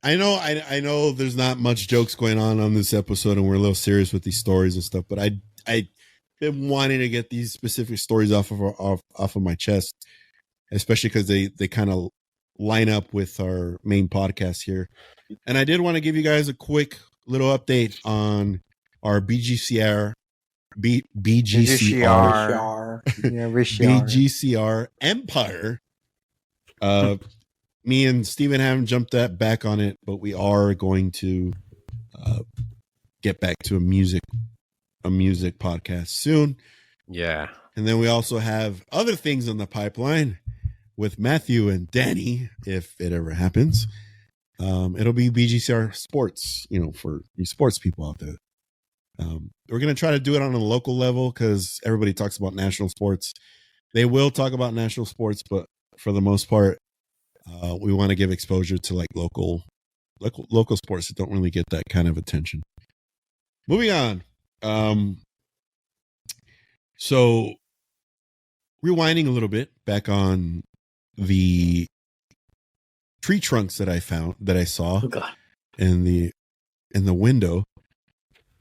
I know there's not much jokes going on this episode, and we're a little serious with these stories and stuff, but I been wanting to get these specific stories off of my chest, especially because they kind of line up with our main podcast here. And I did want to give you guys a quick little update on our BGCR Empire. Me and Steven haven't jumped back on it, but we are going to get back to a music podcast soon. Yeah. And then we also have other things on the pipeline with Matthew and Danny, if it ever happens. It'll be BGCR Sports, for you sports people out there. We're going to try to do it on a local level because everybody talks about national sports. They will talk about national sports, but for the most part, we want to give exposure to like local sports that don't really get that kind of attention. Moving on. So rewinding a little bit back on the tree trunks that I saw Oh god. in the window.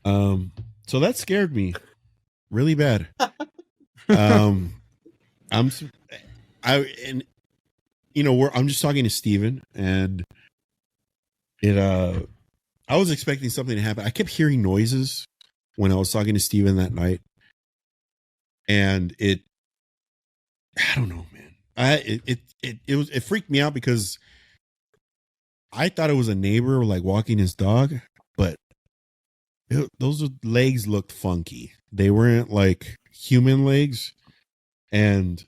So that scared me really bad. I'm just talking to Steven, and I was expecting something to happen. I kept hearing noises when I was talking to Steven that night, and I don't know, man. It freaked me out because I thought it was a neighbor like walking his dog, but those legs looked funky. They weren't like human legs, and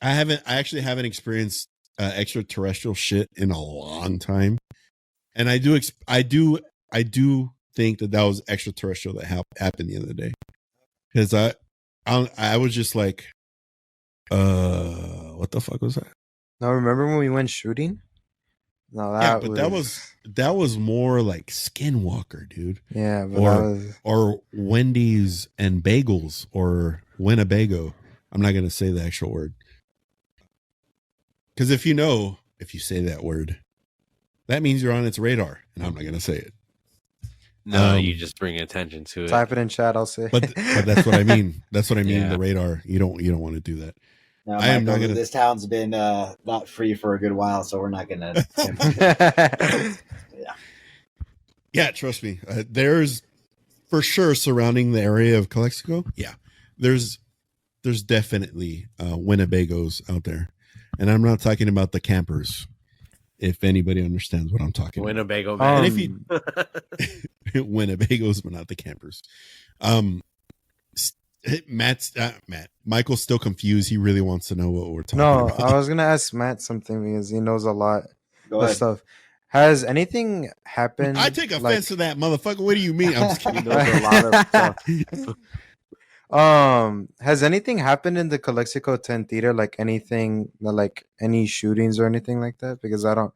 I actually haven't experienced extraterrestrial shit in a long time, and I do think that was extraterrestrial that happened the other day, because I was just like, what the fuck was that? Now, remember when we went shooting? No, that was more like Skinwalker, dude. Yeah, but or Wendy's and Bagels or Winnebago. I'm not gonna say the actual word, because if you say that word, that means you're on its radar, and I'm not gonna say it. No, you just bring attention to it. Type it in chat. I'll say. But that's what I mean. That's what I mean. Yeah. The radar. You don't want to do that. No, I am not gonna. This town's been not free for a good while, so we're not gonna. Yeah, trust me. There's for sure surrounding the area of Calexico. Yeah, there's definitely Winnebagos out there, and I'm not talking about the campers. If anybody understands what I'm talking about. Winnebago, man. And if you Winnebagos, but not the campers. Michael's still confused. He really wants to know what we're talking about. No, I was gonna ask Matt something because he knows a lot Go of ahead. stuff. Has anything happened? I take offense to that, motherfucker. What do you mean? I'm just kidding. He knows a lot of stuff. Has anything happened in the Calexico 10 theater? Like anything, like any shootings or anything like that? Because I don't.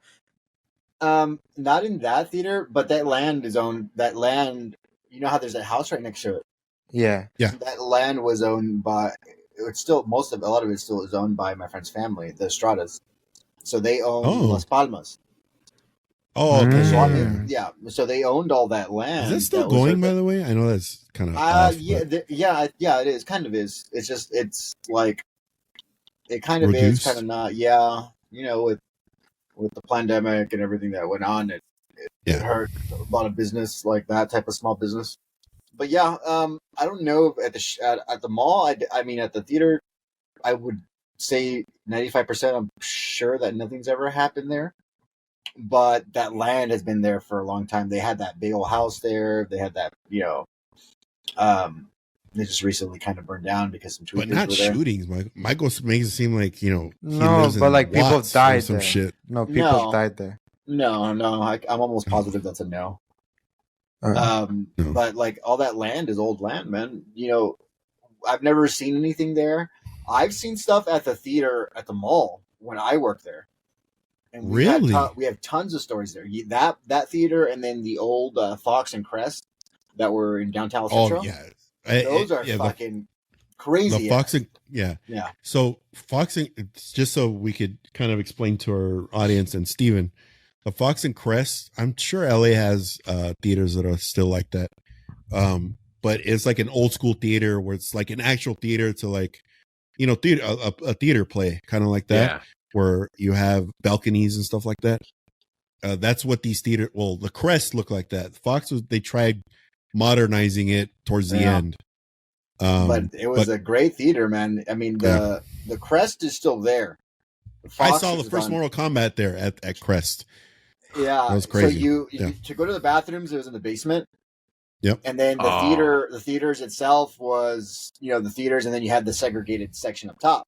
Not in that theater, but that land is owned. That land, you know how there's that house right next to it. Yeah. That land was owned by. It's still a lot of it still is owned by my friend's family, the Estradas. So they own Las Palmas. Oh, okay. So Mm. so they owned all that land. Is that still going? By the way, I know that's kind of off, yeah, it is. Kind of is. It's just it's like it kind of reduced? is, kind of not. Yeah, with the pandemic and everything that went on, it hurt a lot of business, like that type of small business. But yeah, I don't know if at the mall. I mean, at the theater, I would say 95%. I'm sure that nothing's ever happened there. But that land has been there for a long time. They had that big old house there. They had that, they just recently kind of burned down because some tweakers but not were there. shootings. Michael makes it seem like he No, lives but in like people Watts or died some there. shit. No, people No. died there. No, I'm almost positive that's a no. No. But like all that land is old land, man. I've never seen anything there. I've seen stuff at the theater at the mall when I worked there. And we have tons of stories there. That theater, and then the old Fox and Crest that were in downtown Central. Oh yeah, those are fucking crazy. The Fox and yeah. So Fox and just so we could kind of explain to our audience and Steven, the Fox and Crest. I'm sure LA has theaters that are still like that, but it's like an old school theater where it's like an actual theater to like, theater a theater play, kind of like that. Yeah. Where you have balconies and stuff like that. That's what these the Crest look like that. Fox they tried modernizing it towards the end. But it was a great theater, man. I mean, the Crest is still there. I saw the first Mortal Kombat there at Crest. Yeah, that was crazy. So you to go to the bathrooms, it was in the basement. Yep. And then the theaters itself was, the theaters, and then you had the segregated section up top.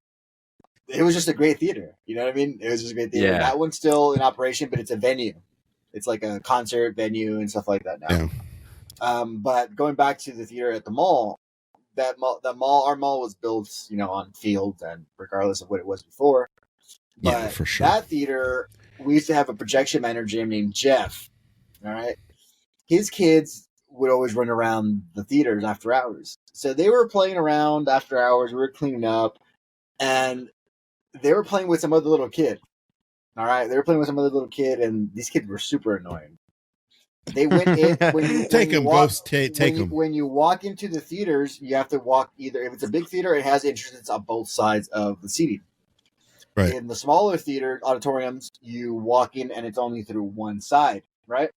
It was just a great theater. You know what I mean? It was just a great theater. Yeah. That one's still in operation, but it's a venue. It's like a concert venue and stuff like that now. Yeah. But going back to the theater at the mall, our mall was built, on fields, and regardless of what it was before. But yeah, for sure. That theater, we used to have a projection manager named Jeff. All right. His kids would always run around the theaters after hours. So they were playing around after hours. We were cleaning up, and they were playing with some other little kid. All right, they were playing with some other little kid, and these kids were super annoying. They went in Take them, ghost. Take them. When you walk into the theaters, you have to walk either if it's a big theater, it has entrances on both sides of the seating. Right. In the smaller theater auditoriums, you walk in and it's only through one side, right?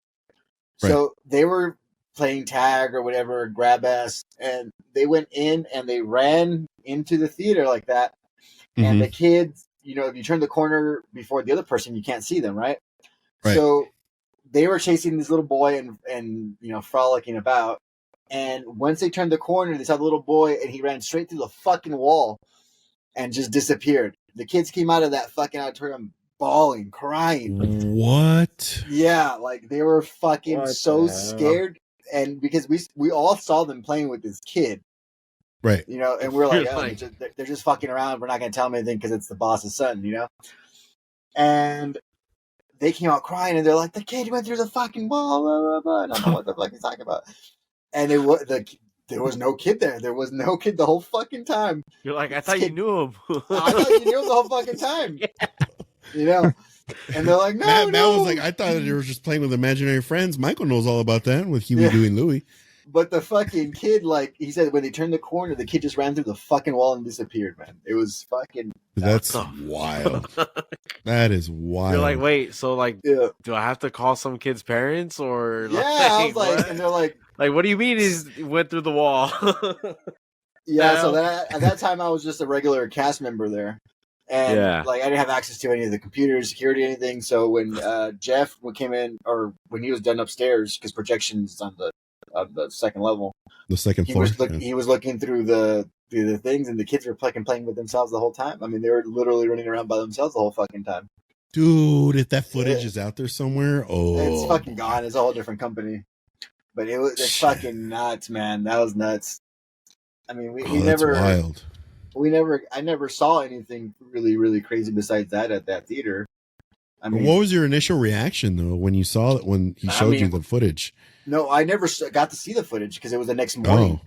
So they were playing tag or whatever, grab ass, and they went in and they ran into the theater like that. And the kids, if you turn the corner before the other person, you can't see them, right? So they were chasing this little boy and frolicking about. And once they turned the corner, they saw the little boy and he ran straight through the fucking wall and just disappeared. The kids came out of that fucking auditorium bawling, crying. What? Yeah, like they were fucking so scared. And because we all saw them playing with this kid. Right. And we're like, they're just fucking around. We're not going to tell them anything because it's the boss's son, And they came out crying and they're like, the kid went through the fucking wall, blah, blah, blah. And I don't know what the fuck he's talking about. And there was no kid there. There was no kid the whole fucking time. You're like, I thought you knew him. I thought you knew him the whole fucking time. Yeah. And they're like, no, Matt no. was like, I thought you were just playing with imaginary friends. Michael knows all about that with Huey, Dewey, and Louie. But the fucking kid, like he said, when they turned the corner, the kid just ran through the fucking wall and disappeared, man. It was fucking... That's wild. That is wild. You're like, wait, so do I have to call some kid's parents or? Yeah, I was like, and they're like, what do you mean he went through the wall? Yeah, so at that time I was just a regular cast member there. And I didn't have access to any of the computers, security, anything. So when Jeff came in, or when he was done upstairs, because projections on the second level, the second floor, he was looking through the things, and the kids were playing with themselves the whole time. I mean, they were literally running around by themselves the whole fucking time. Dude, if that footage is out there somewhere, it's fucking gone. It's a whole different company, but it's fucking nuts, man. That was nuts. I mean, we never. Wild. I never saw anything really, really crazy besides that at that theater. I mean, what was your initial reaction though when you saw it, when he showed you the footage? No, I never got to see the footage because it was the next morning.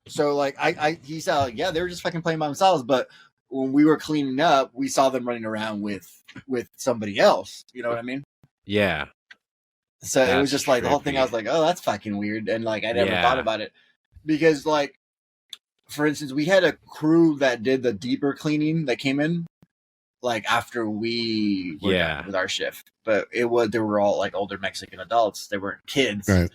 So he saw, they were just fucking playing by themselves. But when we were cleaning up, we saw them running around with somebody else. You know what I mean? Yeah. So it was just like the whole thing. I was like, oh, that's fucking weird. And I never thought about it because for instance, we had a crew that did the deeper cleaning that came in after we were done with our shift. But they were all older Mexican adults. They weren't kids. Right.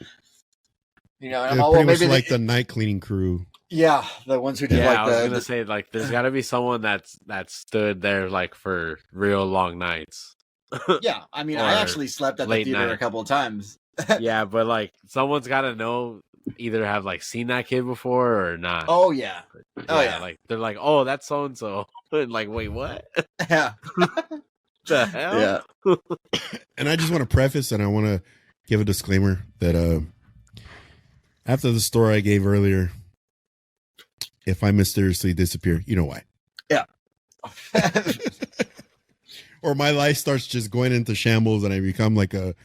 And I'm all, maybe like the night cleaning crew. Yeah, the ones who did I was gonna say there's gotta be someone that stood there for real long nights. Yeah, I mean I actually slept at the theater a couple of times. Yeah, but someone's gotta know, either have seen that kid before or not. Oh yeah. They're like, oh, that's so and so. And wait, what? Yeah. The hell? Yeah. And I just want to preface, and I want to give a disclaimer that after the story I gave earlier, if I mysteriously disappear, you know why. Yeah. Or my life starts just going into shambles and I become like a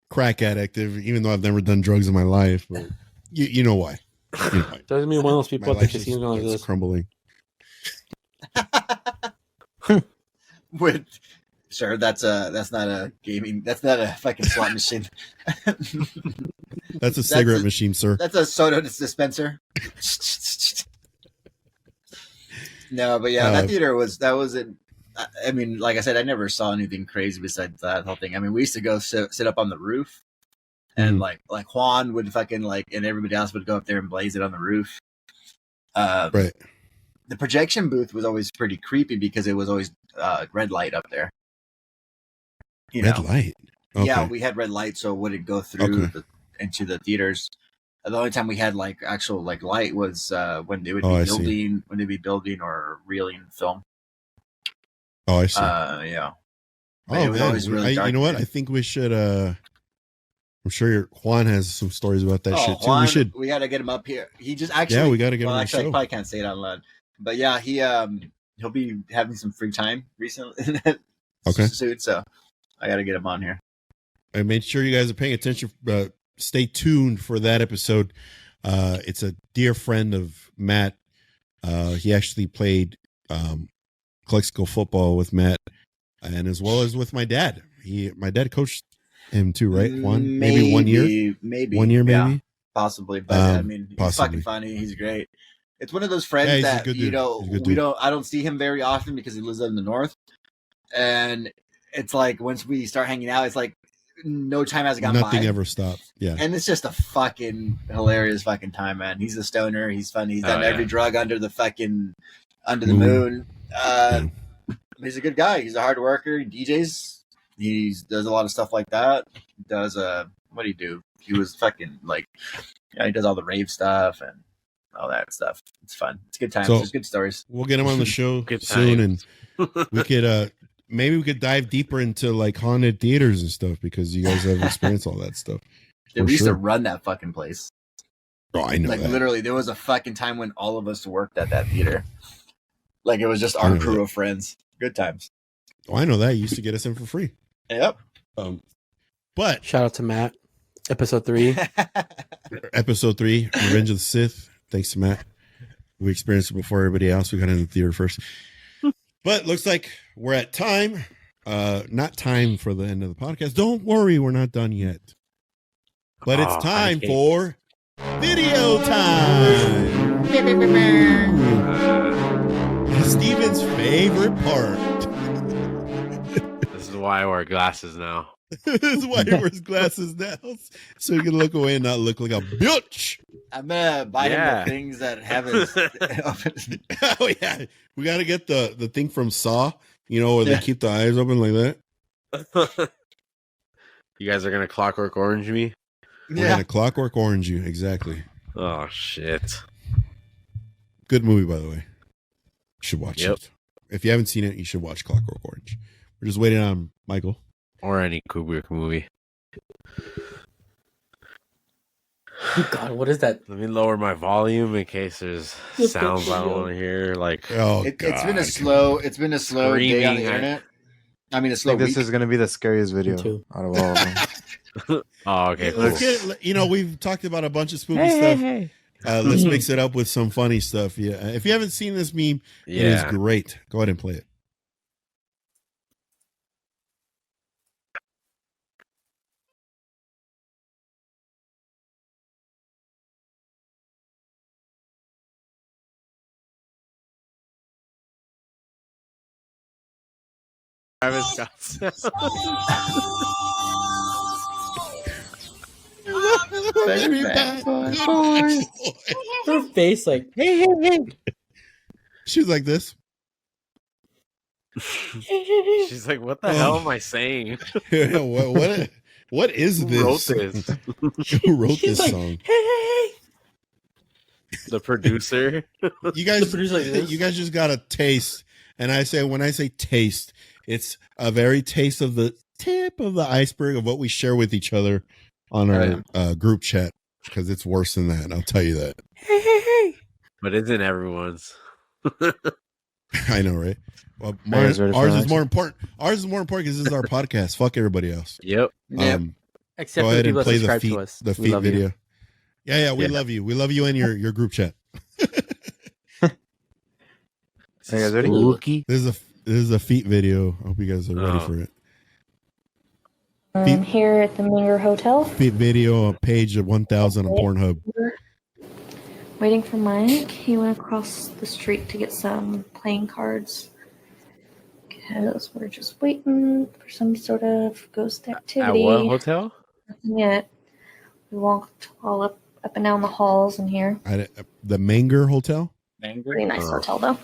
crack addict, even though I've never done drugs in my life. But you know why. You know why. Doesn't mean one of those people at the casino like this. Crumbling. Sure, that's not a gaming. That's not a fucking slot machine. That's a cigarette machine, sir. That's a soda dispenser. No, but that theater was it. I mean, like I said, I never saw anything crazy besides that whole thing. I mean, we used to go sit up on the roof, and like Juan would fucking and everybody else would go up there and blaze it on the roof. Right. The projection booth was always pretty creepy because it was always red light up there. Red light. Okay. Yeah, we had red light, so it wouldn't go through into the theaters. The only time we had actual light was when they would be building or reeling film. Oh, I see. Yeah. But it was always really dark. You know what? I think we should. I'm sure Juan has some stories about that shit too. Juan, we got to get him up here. He just actually. Yeah, we got to get him on the show. I probably can't say it out loud, but yeah, he'll be having some free time recently. Okay. Soon, so I got to get him on here. I made sure you guys are paying attention. Stay tuned for that episode. It's a dear friend of Matt. He actually played Calexico football with Matt and as well as with my dad. My dad coached him too, right? Maybe 1 year, maybe 1 year, maybe. Yeah, possibly. But I mean, he's possibly. fucking funny. He's great. It's one of those friends that I don't see him very often because he lives up in the north, and it's like once we start hanging out, it's like no time has gone by. Nothing ever stops. Yeah, and it's just a fucking hilarious fucking time, man. He's a stoner. He's funny. He's done every drug under the moon. He's a good guy. He's a hard worker. He DJs. He does a lot of stuff like that. He does what do you do? He was fucking like, he does all the rave stuff and all that stuff. It's fun. It's good times. There's good stories. We'll get him on the show soon, and we could maybe we could dive deeper into like haunted theaters and stuff because you guys have experienced all that stuff. Dude, we used to run that fucking place. Oh, I know. Like literally, there was a fucking time when all of us worked at that theater. Like it was just our crew of friends. Good times. Oh, I know that. You used to get us in for free. Yep. But shout out to Matt. Episode 3. Episode 3, Revenge of the Sith. Thanks to Matt. We experienced it before everybody else. We got in the theater first. But looks like we're at time. Not time for the end of the podcast. Don't worry, we're not done yet. But it's time for video time. Steven's favorite part. This is why I wear glasses now. This is why he wears glasses now, so he can look away and not look like a bitch. I'm gonna buy him the things that have his. Oh yeah, we gotta get the thing from Saw, where they keep the eyes open like that. You guys are gonna Clockwork Orange me? We're gonna Clockwork Orange you, exactly. Oh shit! Good movie, by the way. You should watch it. If you haven't seen it, you should watch Clockwork Orange. We're just waiting on Michael. Or any Kubrick movie. Oh God, what is that? Let me lower my volume in case there's sounds I don't want to hear. Like, it's been a slow day on the internet. I mean, a slow week. This is gonna be the scariest video out of all of them. Oh, okay. Cool. We've talked about a bunch of spooky stuff. Let's mix it up with some funny stuff. Yeah. If you haven't seen this meme, it is great. Go ahead and play it. Travis Scott. Very bad boy. Her face like, hey. She was like this. She's like, what the hell am I saying? What is this? Who wrote this? Who wrote this song? Hey. The producer. You guys just got a taste. And when I say taste, it's a very taste of the tip of the iceberg of what we share with each other on our group chat, because it's worse than that. I'll tell you that. Hey. But isn't everyone's? I know, right? Well, ours is more important. Ours is more important because this is our podcast. Fuck everybody else. Yep. Except go for ahead the and people play that subscribe to us. the feet video. Yeah, we love you. We love you and your group chat. Are you guys ready? Spooky. This is a feet video. I hope you guys are ready for it. Here at the Minger Hotel. Feet video on page 1000 on Pornhub. Waiting for Mike. He went across the street to get some playing cards. Because we're just waiting for some sort of ghost activity. At what hotel? Nothing yet. We walked all up and down the halls in here. The Manger Hotel? Pretty nice hotel, though.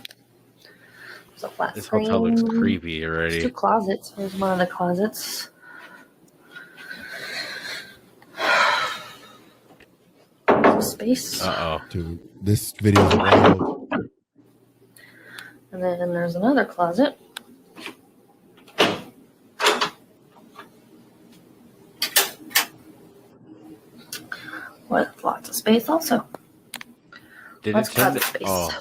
There's a flat This screen. hotel looks creepy already. There's 2 closets. Here's one of the closets. Space. Dude, this video is wild. And then there's another closet. With lots of space also. Did Lots it turn of space. Oh.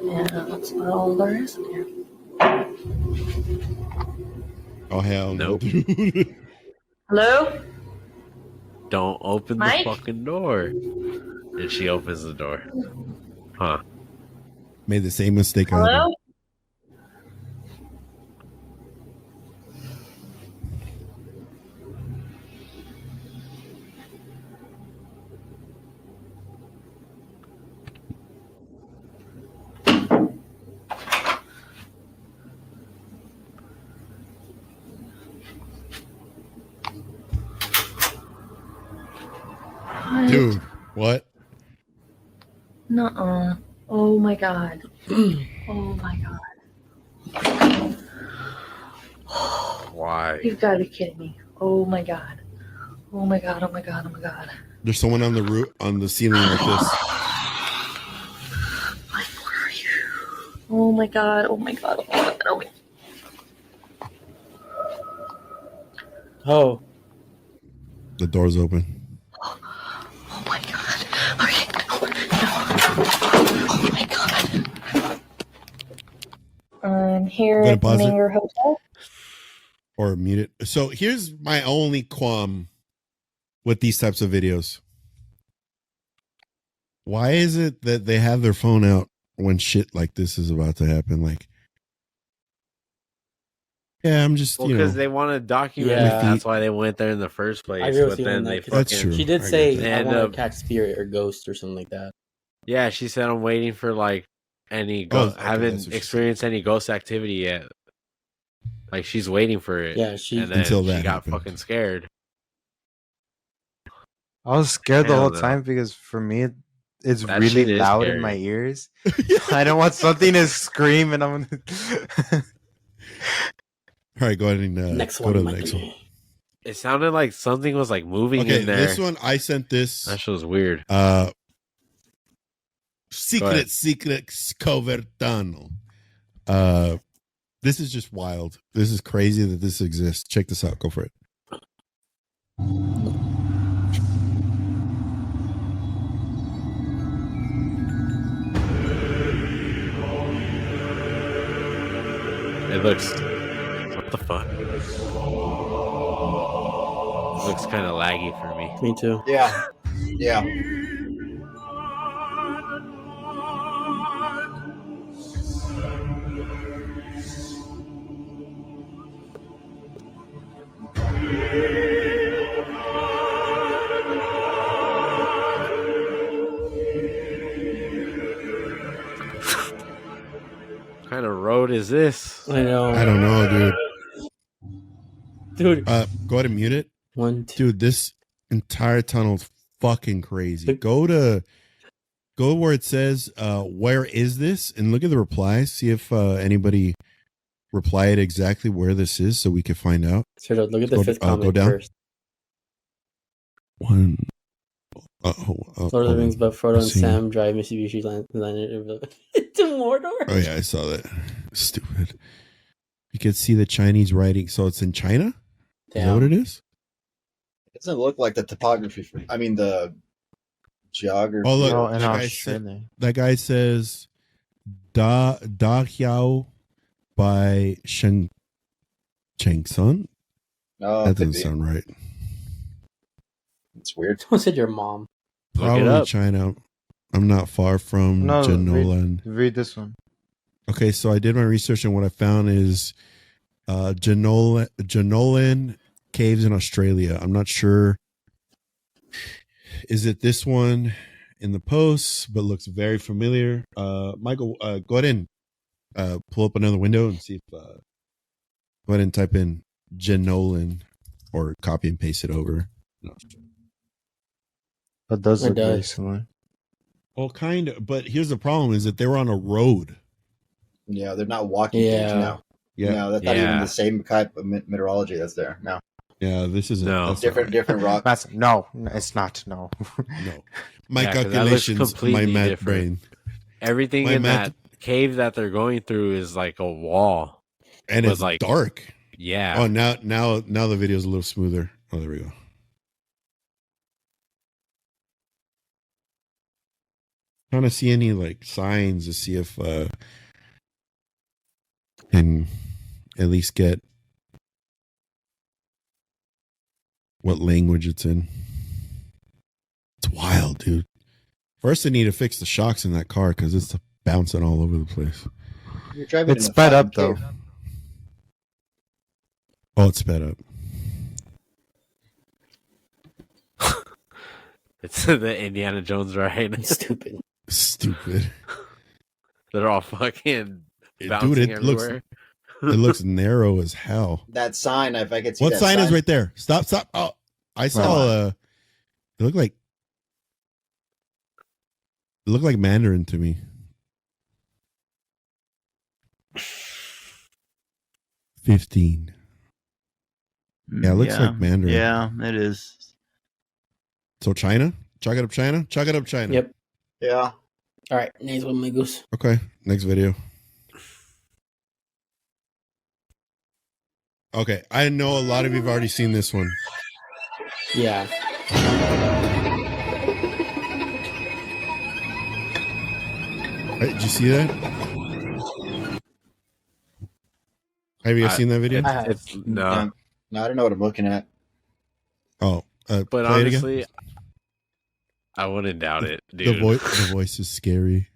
Yeah, that's about all there is in here. Oh, hell no. Nope. Hello? Don't open Mike? the fucking door. And she opens the door. Huh. Made the same mistake. Hello? What? Dude, what? Nuh-uh. Oh my god. Oh my god. Why? You've got to be kidding me. Oh my god. Oh my god, oh my god, oh my god. There's someone on the roof, on the ceiling like this. Mike, where are you? Oh my god, oh my god, oh my god, oh my god. Oh, The door's open. Oh my god. Okay. Oh my god. I'm here Gonna at the pause it? Manger Hotel. Or mute it. So here's my only qualm with these types of videos. Why is it that they have their phone out when shit like this is about to happen? Like, yeah, I'm just, Well, you know. because they want to document Yeah. it. That's why they went there in the first place. I agree with But you on then that, they 'cause That's fucking true. she did I say, get that. I And, want to catch spirit or ghost or something like that. Yeah, she said I'm waiting for like any Oh, okay, that's haven't what she experienced any ghost activity yet. Like she's waiting for it. Yeah, she. And then Until she that got happened. fucking scared. I was scared the Hell whole no. time because for me, it's That really shit is loud scary. in my ears. I don't want something to scream, and I'm. All right, go ahead and Next go one, to the Mikey. next one. It sounded like something was like moving Okay, in there. this one I sent this. That shit was weird. Secret Scovertano. This is just wild. This is crazy that this exists. Check this out. Go for it. It looks. What the fuck? It looks kind of laggy for me. Me too. Yeah. Yeah. What kind of road is this? I know. I don't know, dude. Dude. Go ahead and mute it. 1, 2. Dude, this entire tunnel's fucking crazy. Look- Go where it says where is this, and look at the replies. See if anybody replied exactly where this is, so we can find out. Straight up, look at the Go- fifth go comment down. first. One. Lord of the Rings, but Frodo and see. Sam drive Mitsubishi Liner to Mordor. Oh yeah, I saw that. Stupid. You can see the Chinese writing, so it's in China. Is that what it is? It doesn't look like the topography. I mean, the geography. Oh look, No, that in guy, Australia. that guy says Da Hiao by Cheng Sun. No, That could doesn't be. sound right. It's weird. Someone said your mom. Look it Probably up. China. I'm not far from No, Jenolan. Read this one. Okay, so I did my research, and what I found is Jenolan caves in Australia. I'm not sure. Is it this one in the post, but looks very familiar? Michael, go ahead and pull up another window and see if. Go ahead and type in Jenolan or copy and paste it over. No. But does It look very does. similar. Well, kind of, but here's the problem: is that they were on a road. Yeah, they're not walking Yeah. things now. Yeah, No, that's not even Yeah. the same type of meteorology that's there. No, yeah. This isn't No. that's not different rock. That's no, it's not. No. right. No, my Yeah, 'cause that looks calculations, my completely math different. brain, Everything My in math- that cave that they're going through is like a wall. and But, it's like- dark. Yeah. Oh, now the video's a little smoother. Oh, there we go. Trying to see any like signs to see if can at least get what language it's in. It's wild, dude. First, they need to fix the shocks in that car because it's bouncing all over the place. You're driving. It's in a sped up fucking though. cave. Oh, it's sped up. It's the Indiana Jones ride. Stupid. Stupid. They're all fucking Dude, bouncing it looks everywhere. it looks narrow as hell. That sign, if I could see What that sign is right there? Stop! Stop! Oh, I saw. It looked like Mandarin to me. 15. Yeah, it looks like Mandarin. Yeah, it is. So China? Chalk it up China? Chalk it up China. Yep. Yeah. All right. Names with amigos. Okay, next video. Okay, I know a lot of you have already seen this one. Yeah. Right, did you see that? Have you guys seen that video? No. No, I don't know what I'm looking at. Oh, But play it honestly, again. I wouldn't doubt it, The dude. voice is scary.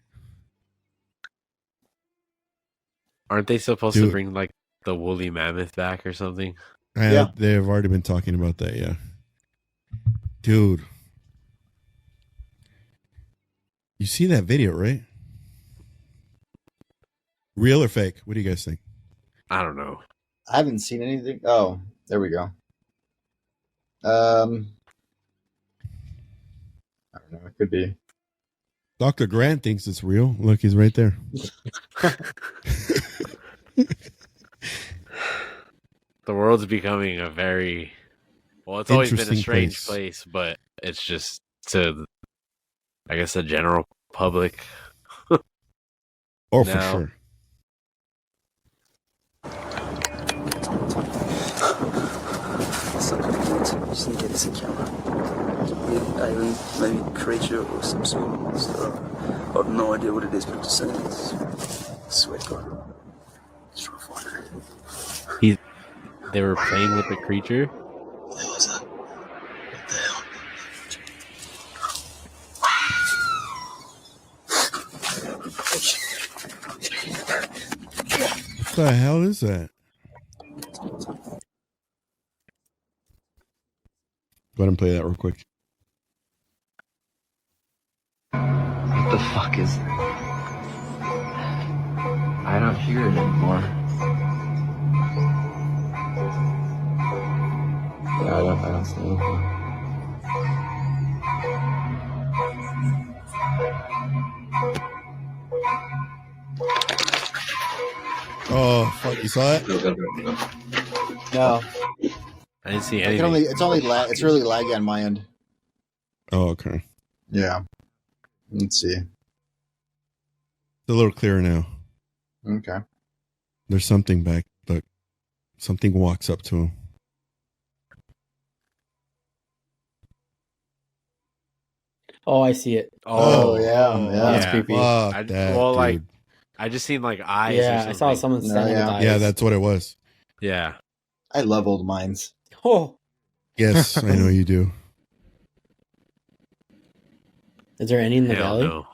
Aren't they supposed to Dude. bring like the woolly mammoth back or something? Yeah. They have already been talking about that. Yeah, dude, you see that video, right? Real or fake? What do you guys think? I don't know. I haven't seen anything. Oh, there we go. I don't know. It could be. Dr. Grant thinks it's real. Look, he's right there. The world's becoming a very it's always been a Interesting strange place. place, but it's just to, I guess, the general public. Oh, for No. sure. Just need to get this encounter. Alien, maybe creature or some sort of monster. I have no idea what it is, but just saying it's sweat God. Just trying to find it. They were playing with the creature. What the hell is that? What the hell? What the hell is that? Go ahead and play that real quick. What the fuck is that? I don't hear it anymore. Yeah, I don't see anything. Oh, fuck. You saw it? No, I didn't see I can anything. it's really laggy on my end. Oh, okay. Yeah. Let's see. It's a little clearer now. Okay. There's something back. Look. Something walks up to him. Oh, I see it. Oh, yeah, yeah. That's creepy. Fuck I- that, well, dude. like, I just seen like eyes. or Yeah, I something. saw someone No, standing yeah. with eyes. Yeah, that's what it was. Yeah. I love old mines. Oh, Yes, I know you do. is there any in the Hell valley? no.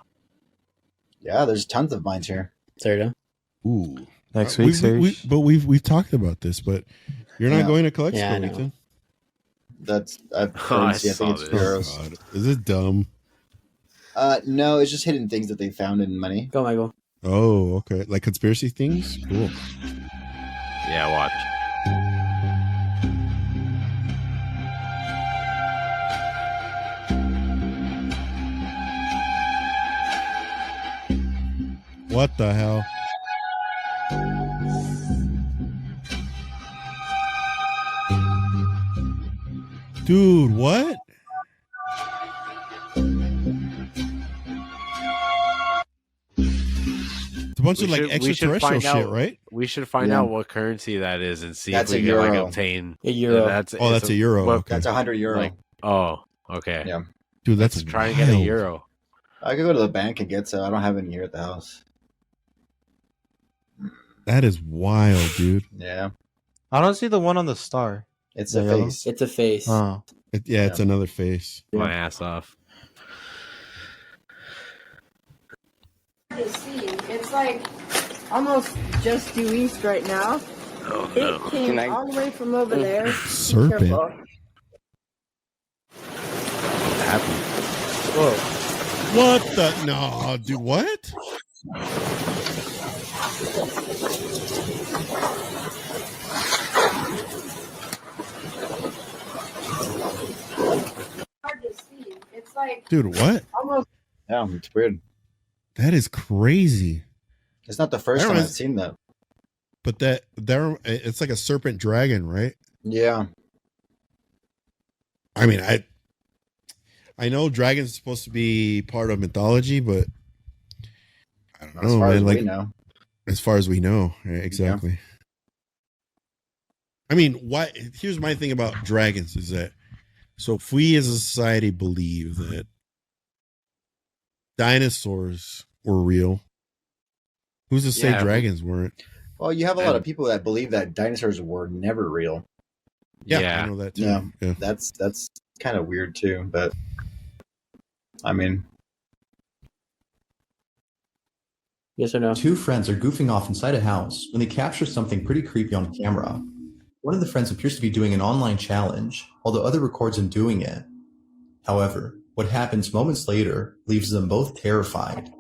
Yeah, there's tons of mines here. Sergio? Ooh. Next week, Serge. But we've talked about this, but you're not Yeah. going to collect Yeah, I for know. weekend. That's I I think saw it's this. euros. God. Is it dumb? No, it's just hidden things that they found in money. Go, Michael. Oh, okay. Like conspiracy things? Cool. Yeah, watch. What the hell? Dude, what? It's a bunch We of like should- we should extraterrestrial find shit, out- right? We should find Yeah. out what currency that is and see That's if we a can like euro. obtain. A euro. That's Oh, that's a euro. what- Okay. That's 100 euro. Like, oh, okay. Yeah. Dude, that's Let's try and get a wild. euro. I could go to the bank and get some. I don't have any here at the house. That is wild, dude. Yeah. I don't see the one on the star. It's The a yellow? face. It's a face. Oh, It's another face. My ass off. To see, it's like almost just due east right now. Oh no. It came all the way from over there. Be Serpent. careful. What happened? Whoa. What the? No, dude, what? Hard to see. It's like Dude, what? almost. Yeah, it's weird. That is crazy. It's not the first That time I've was- seen that. But that there, it's like a serpent dragon, right? Yeah. I mean, I know dragons are supposed to be part of mythology, but I don't As know, far man. as Like we know. as far as we know, right? Exactly. I mean, why? Here's my thing about dragons: is that so if we as a society believe that dinosaurs were real, who's to say Yeah, dragons weren't? Well, you have a lot of people that believe that dinosaurs were never real. Yeah, I know that too. Yeah. Yeah. That's kind of weird too, but I mean, Yes or no? Two friends are goofing off inside a house when they capture something pretty creepy on camera. One of the friends appears to be doing an online challenge, while the other records him doing it. However, what happens moments later leaves them both terrified.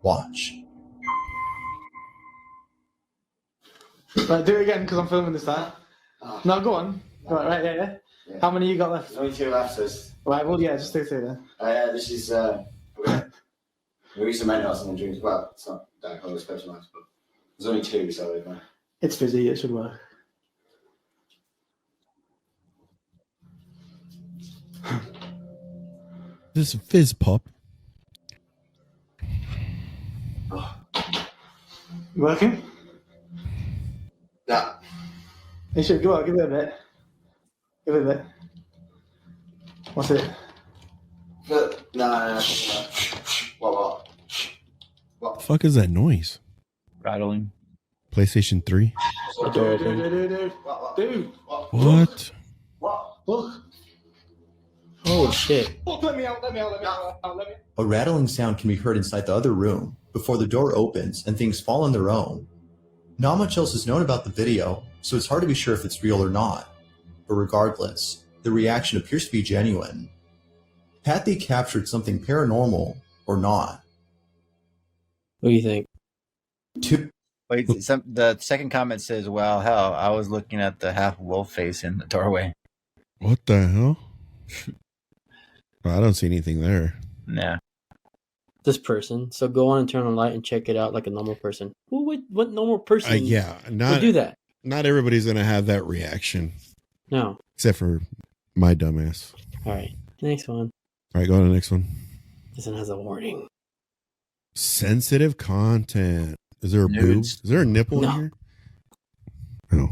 Watch. Right, do it again because I'm filming this time. No, go on. Right, yeah. How many you got left? There's only two left, so it's, Right, well, yeah, just stay there. this is, we used to make us and then drinks. Well, it's not that kind of specialised, but there's only two, so It's fizzy, it should work. This is a fizz pop. Working? nah. You should go on, give it a bit. Give it a bit. What's it? But, no. What? The fuck is that noise? rattling. PlayStation 3? The door open. Dude. What? Look. Oh shit. Look, let me out. A rattling sound can be heard inside the other room before the door opens and things fall on their own. Not much else is known about the video, so it's hard to be sure if it's real or not. But regardless, the reaction appears to be genuine. Had they captured something paranormal or not? What do you think? Wait, the second comment says, "Well, hell, I was looking at the half wolf face in the doorway." What the hell? Well, I don't see anything there. Nah. This person. So go on and turn on light and check it out like a normal person. Who would? What normal person? Yeah, would not do that? Not everybody's gonna have that reaction, No. except for my dumbass. All right. Next one. All right, go on to the next one. This one has a warning. Sensitive content. Is there a boob? Nudes. Is there a nipple No. in here? No.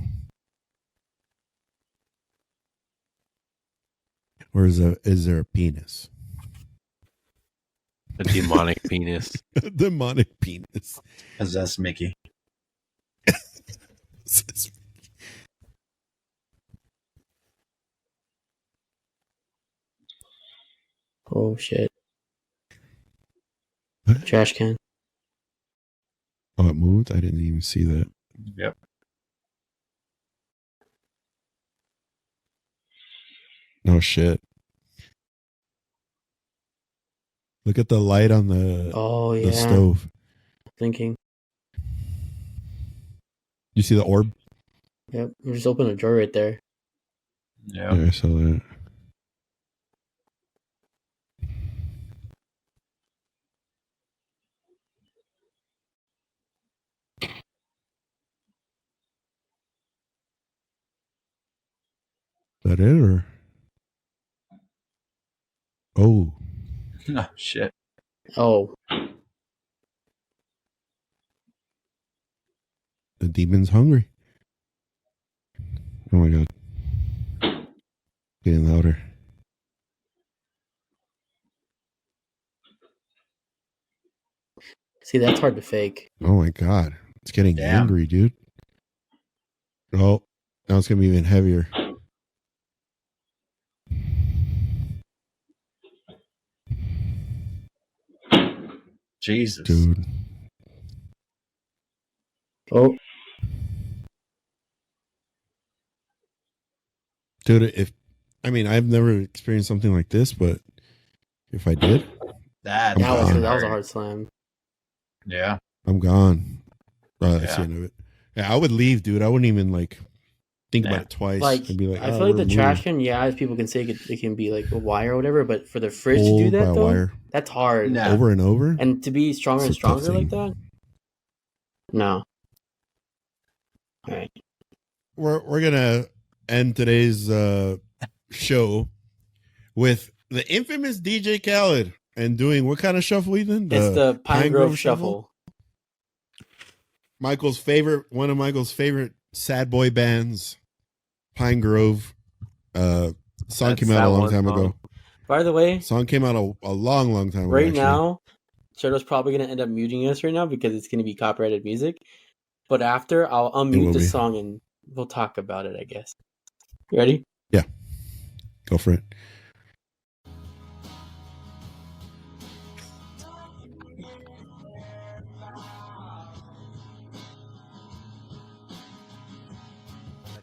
Or is there a penis? A demonic penis. Demonic penis. Possess Mickey. Oh shit. What? Trash can. Oh, it moved? I didn't even see that. Yep. No shit. Look at the light on the Oh yeah. the stove. Thinking. You see the orb? Yep. You just open a drawer right there. Yeah. Yeah, I saw that. Is that it or? Oh, Oh shit. Oh. the demon's hungry. Oh my god. Getting louder. See, that's hard to fake. Oh my god. It's getting Damn. angry, dude. Oh, now it's gonna be even heavier. Jesus. Dude. Oh. Dude, I've never experienced something like this, but if I did, That was a hard slam. Yeah. I'm gone. That's the end of it. Yeah, I would leave, dude. I wouldn't even think about it twice. Like, I'd be like, I feel like the trash can, as people can say, it can be like a wire or whatever, but for the fridge to do that, though, wire. that's hard. Over and over? And to be stronger and stronger like that? No. All right. We're going to end today's show with the infamous DJ Khaled and doing what kind of shuffle, Ethan? It's the Pine Grove Shuffle. One of Michael's favorite sad boy bands, Pine Grove. Song came out a long time ago. By the way, song came out a long time ago. Right now, Shadow's probably going to end up muting us right now because it's going to be copyrighted music. But after, I'll unmute the song and we'll talk about it, I guess. You ready? Yeah. Go for it.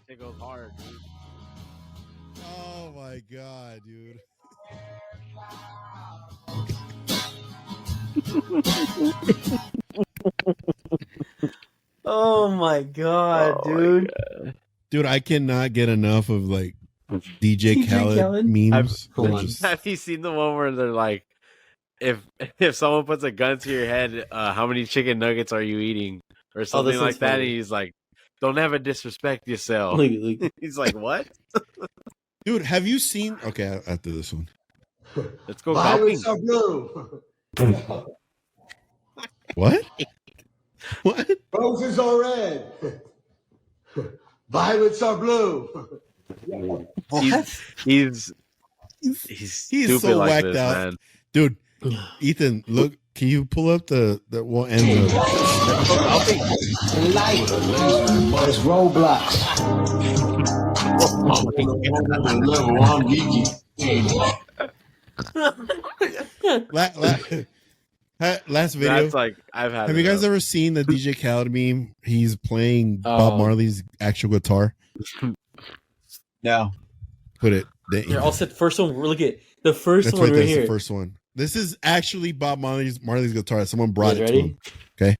It goes hard, dude. Oh my god, dude. Oh my god, dude. My god. Dude, I cannot get enough of DJ Khaled memes. Have you seen the one where they're like, if someone puts a gun to your head, how many chicken nuggets are you eating? Or something like that. And he's like, don't ever disrespect yourself. He's like, what? Dude, have you seen... Okay, after this one. Let's go. Violets are blue. What? What? Roses are red. Violets are blue. He's stupid so like whacked this, out. man. Dude, Ethan, look, can you pull up the one and Light. It's Roblox. Level 1 geeky. Last video. That's like I've had. Have you guys ever seen the DJ Khaled meme? He's playing Bob Marley's actual guitar. No. Put it. Here, I'll set the first one. Look at the first That's one right right here. The first one. This is actually Bob Marley's guitar. Someone brought it to him. Okay.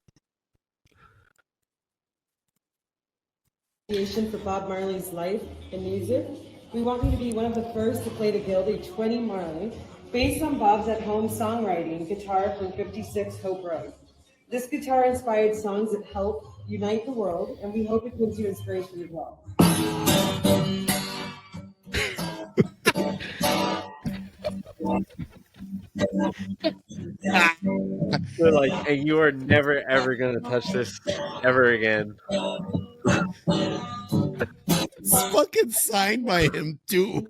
For Bob Marley's life and music, we want you to be one of the first to play the Gilded 20 Marley, based on Bob's at-home songwriting guitar from 56 Hope Road. This guitar-inspired songs that help unite the world, and we hope it gives you inspiration as well. They're like, hey, you are never ever gonna touch this ever again. It's fucking signed by him too.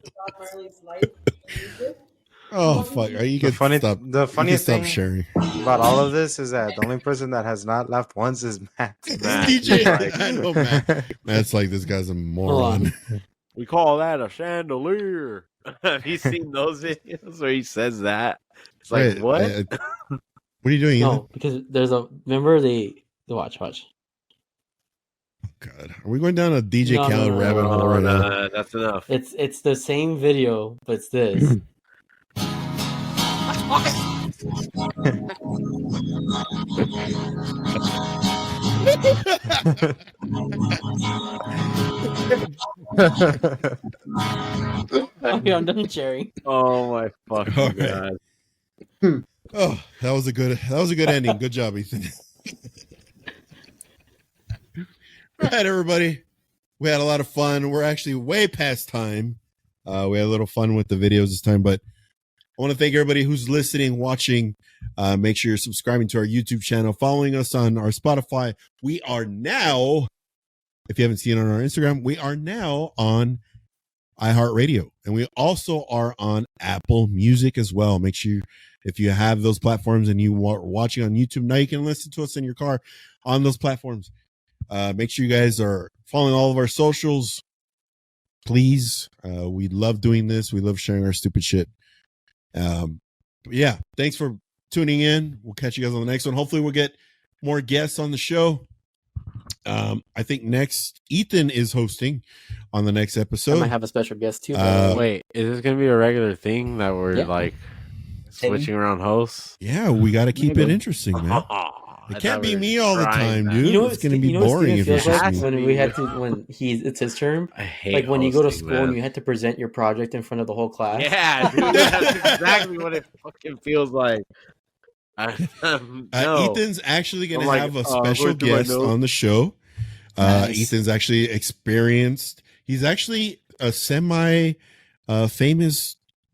Oh fuck! You can stop. The funniest stop thing sharing about all of this is that the only person that has not laughed once is Matt. DJ. I know Matt. Matt's like, this guy's a moron. We call that a chandelier. Have you seen those videos where he says that? It's like, what? What are you doing? No, because there's remember the watch. God, are we going down a DJ Khaled rabbit hole right now? That's enough. It's the same video, but it's this. Okay, I'm done sharing. Oh my fucking god! Oh, that was a good ending. Good job, Ethan. All right, everybody. We had a lot of fun. We're actually way past time. We had a little fun with the videos this time, but I want to thank everybody who's listening, watching. Make sure you're subscribing to our YouTube channel, following us on our Spotify. We are now, if you haven't seen it on our Instagram, we are now on iHeartRadio, and we also are on Apple Music as well. Make sure if you have those platforms and you are watching on YouTube, now you can listen to us in your car on those platforms. Make sure you guys are following all of our socials, please. We love doing this. We love sharing our stupid shit. Yeah, thanks for tuning in. We'll catch you guys on the next one. Hopefully we'll get more guests on the show. I think next Ethan is hosting on the next I episode. might have a special guest too. Wait, is this gonna be a regular thing that we're like switching around hosts? Yeah, we got to keep it interesting, man. It can't be me all the time, dude. You know it's going to be boring if it's just me. When we had to, it's his term. I hate like when you go to school man. and you had to present your project in front of the whole class. Yeah, dude, that's exactly what it fucking feels like. No. Ethan's actually going to I'm have like, a special guest on the show. Nice. Ethan's actually experienced. He's actually a semi-famous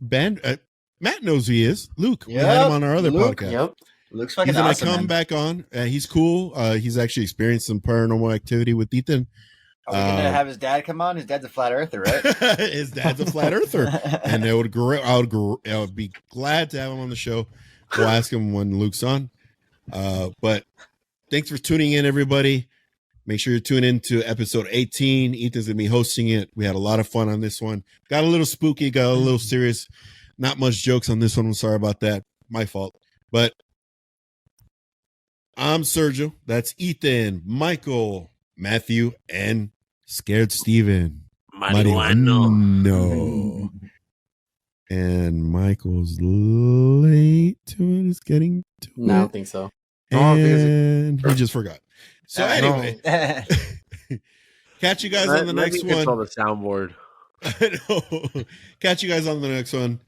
band. Matt knows who he is. Luke. We had him on our other podcast. Yep. Looks fucking He's gonna awesome, come man. back on. He's cool. He's actually experienced some paranormal activity with Ethan. Are we gonna have his dad come on? His dad's a flat earther, right? His dad's a flat earther, and I would be glad to have him on the show. We'll ask him when Luke's on. But thanks for tuning in, everybody. Make sure you tune in to episode 18. Ethan's gonna be hosting it. We had a lot of fun on this one. Got a little spooky, got a little serious. Not much jokes on this one. I'm sorry about that. My fault. But I'm Sergio. That's Ethan, Michael, Matthew, and Scared Steven. Marihuano. And Michael's late to it. Is getting to it. No, I don't think so. And he just forgot. So anyway, catch you guys on the next one. On the soundboard. Catch you guys on the next one.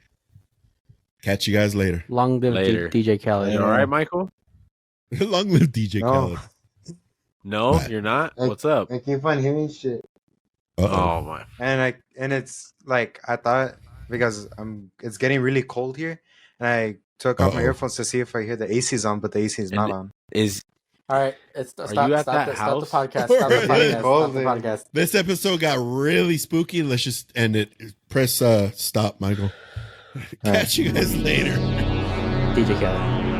Catch you guys later. Long live DJ Khaled. You all right, Michael? Long live DJ Khaled. No, you're not. What's up? I keep on hearing shit. Oh my! And it's like I thought because it's getting really cold here, and I took off my earphones to see if I hear the AC's on, but the AC is not on. All right, stop the podcast. Stop the podcast. Stop the podcast. This episode got really spooky. Let's just end it. Press stop, Michael. Catch you guys later. DJ Khaled.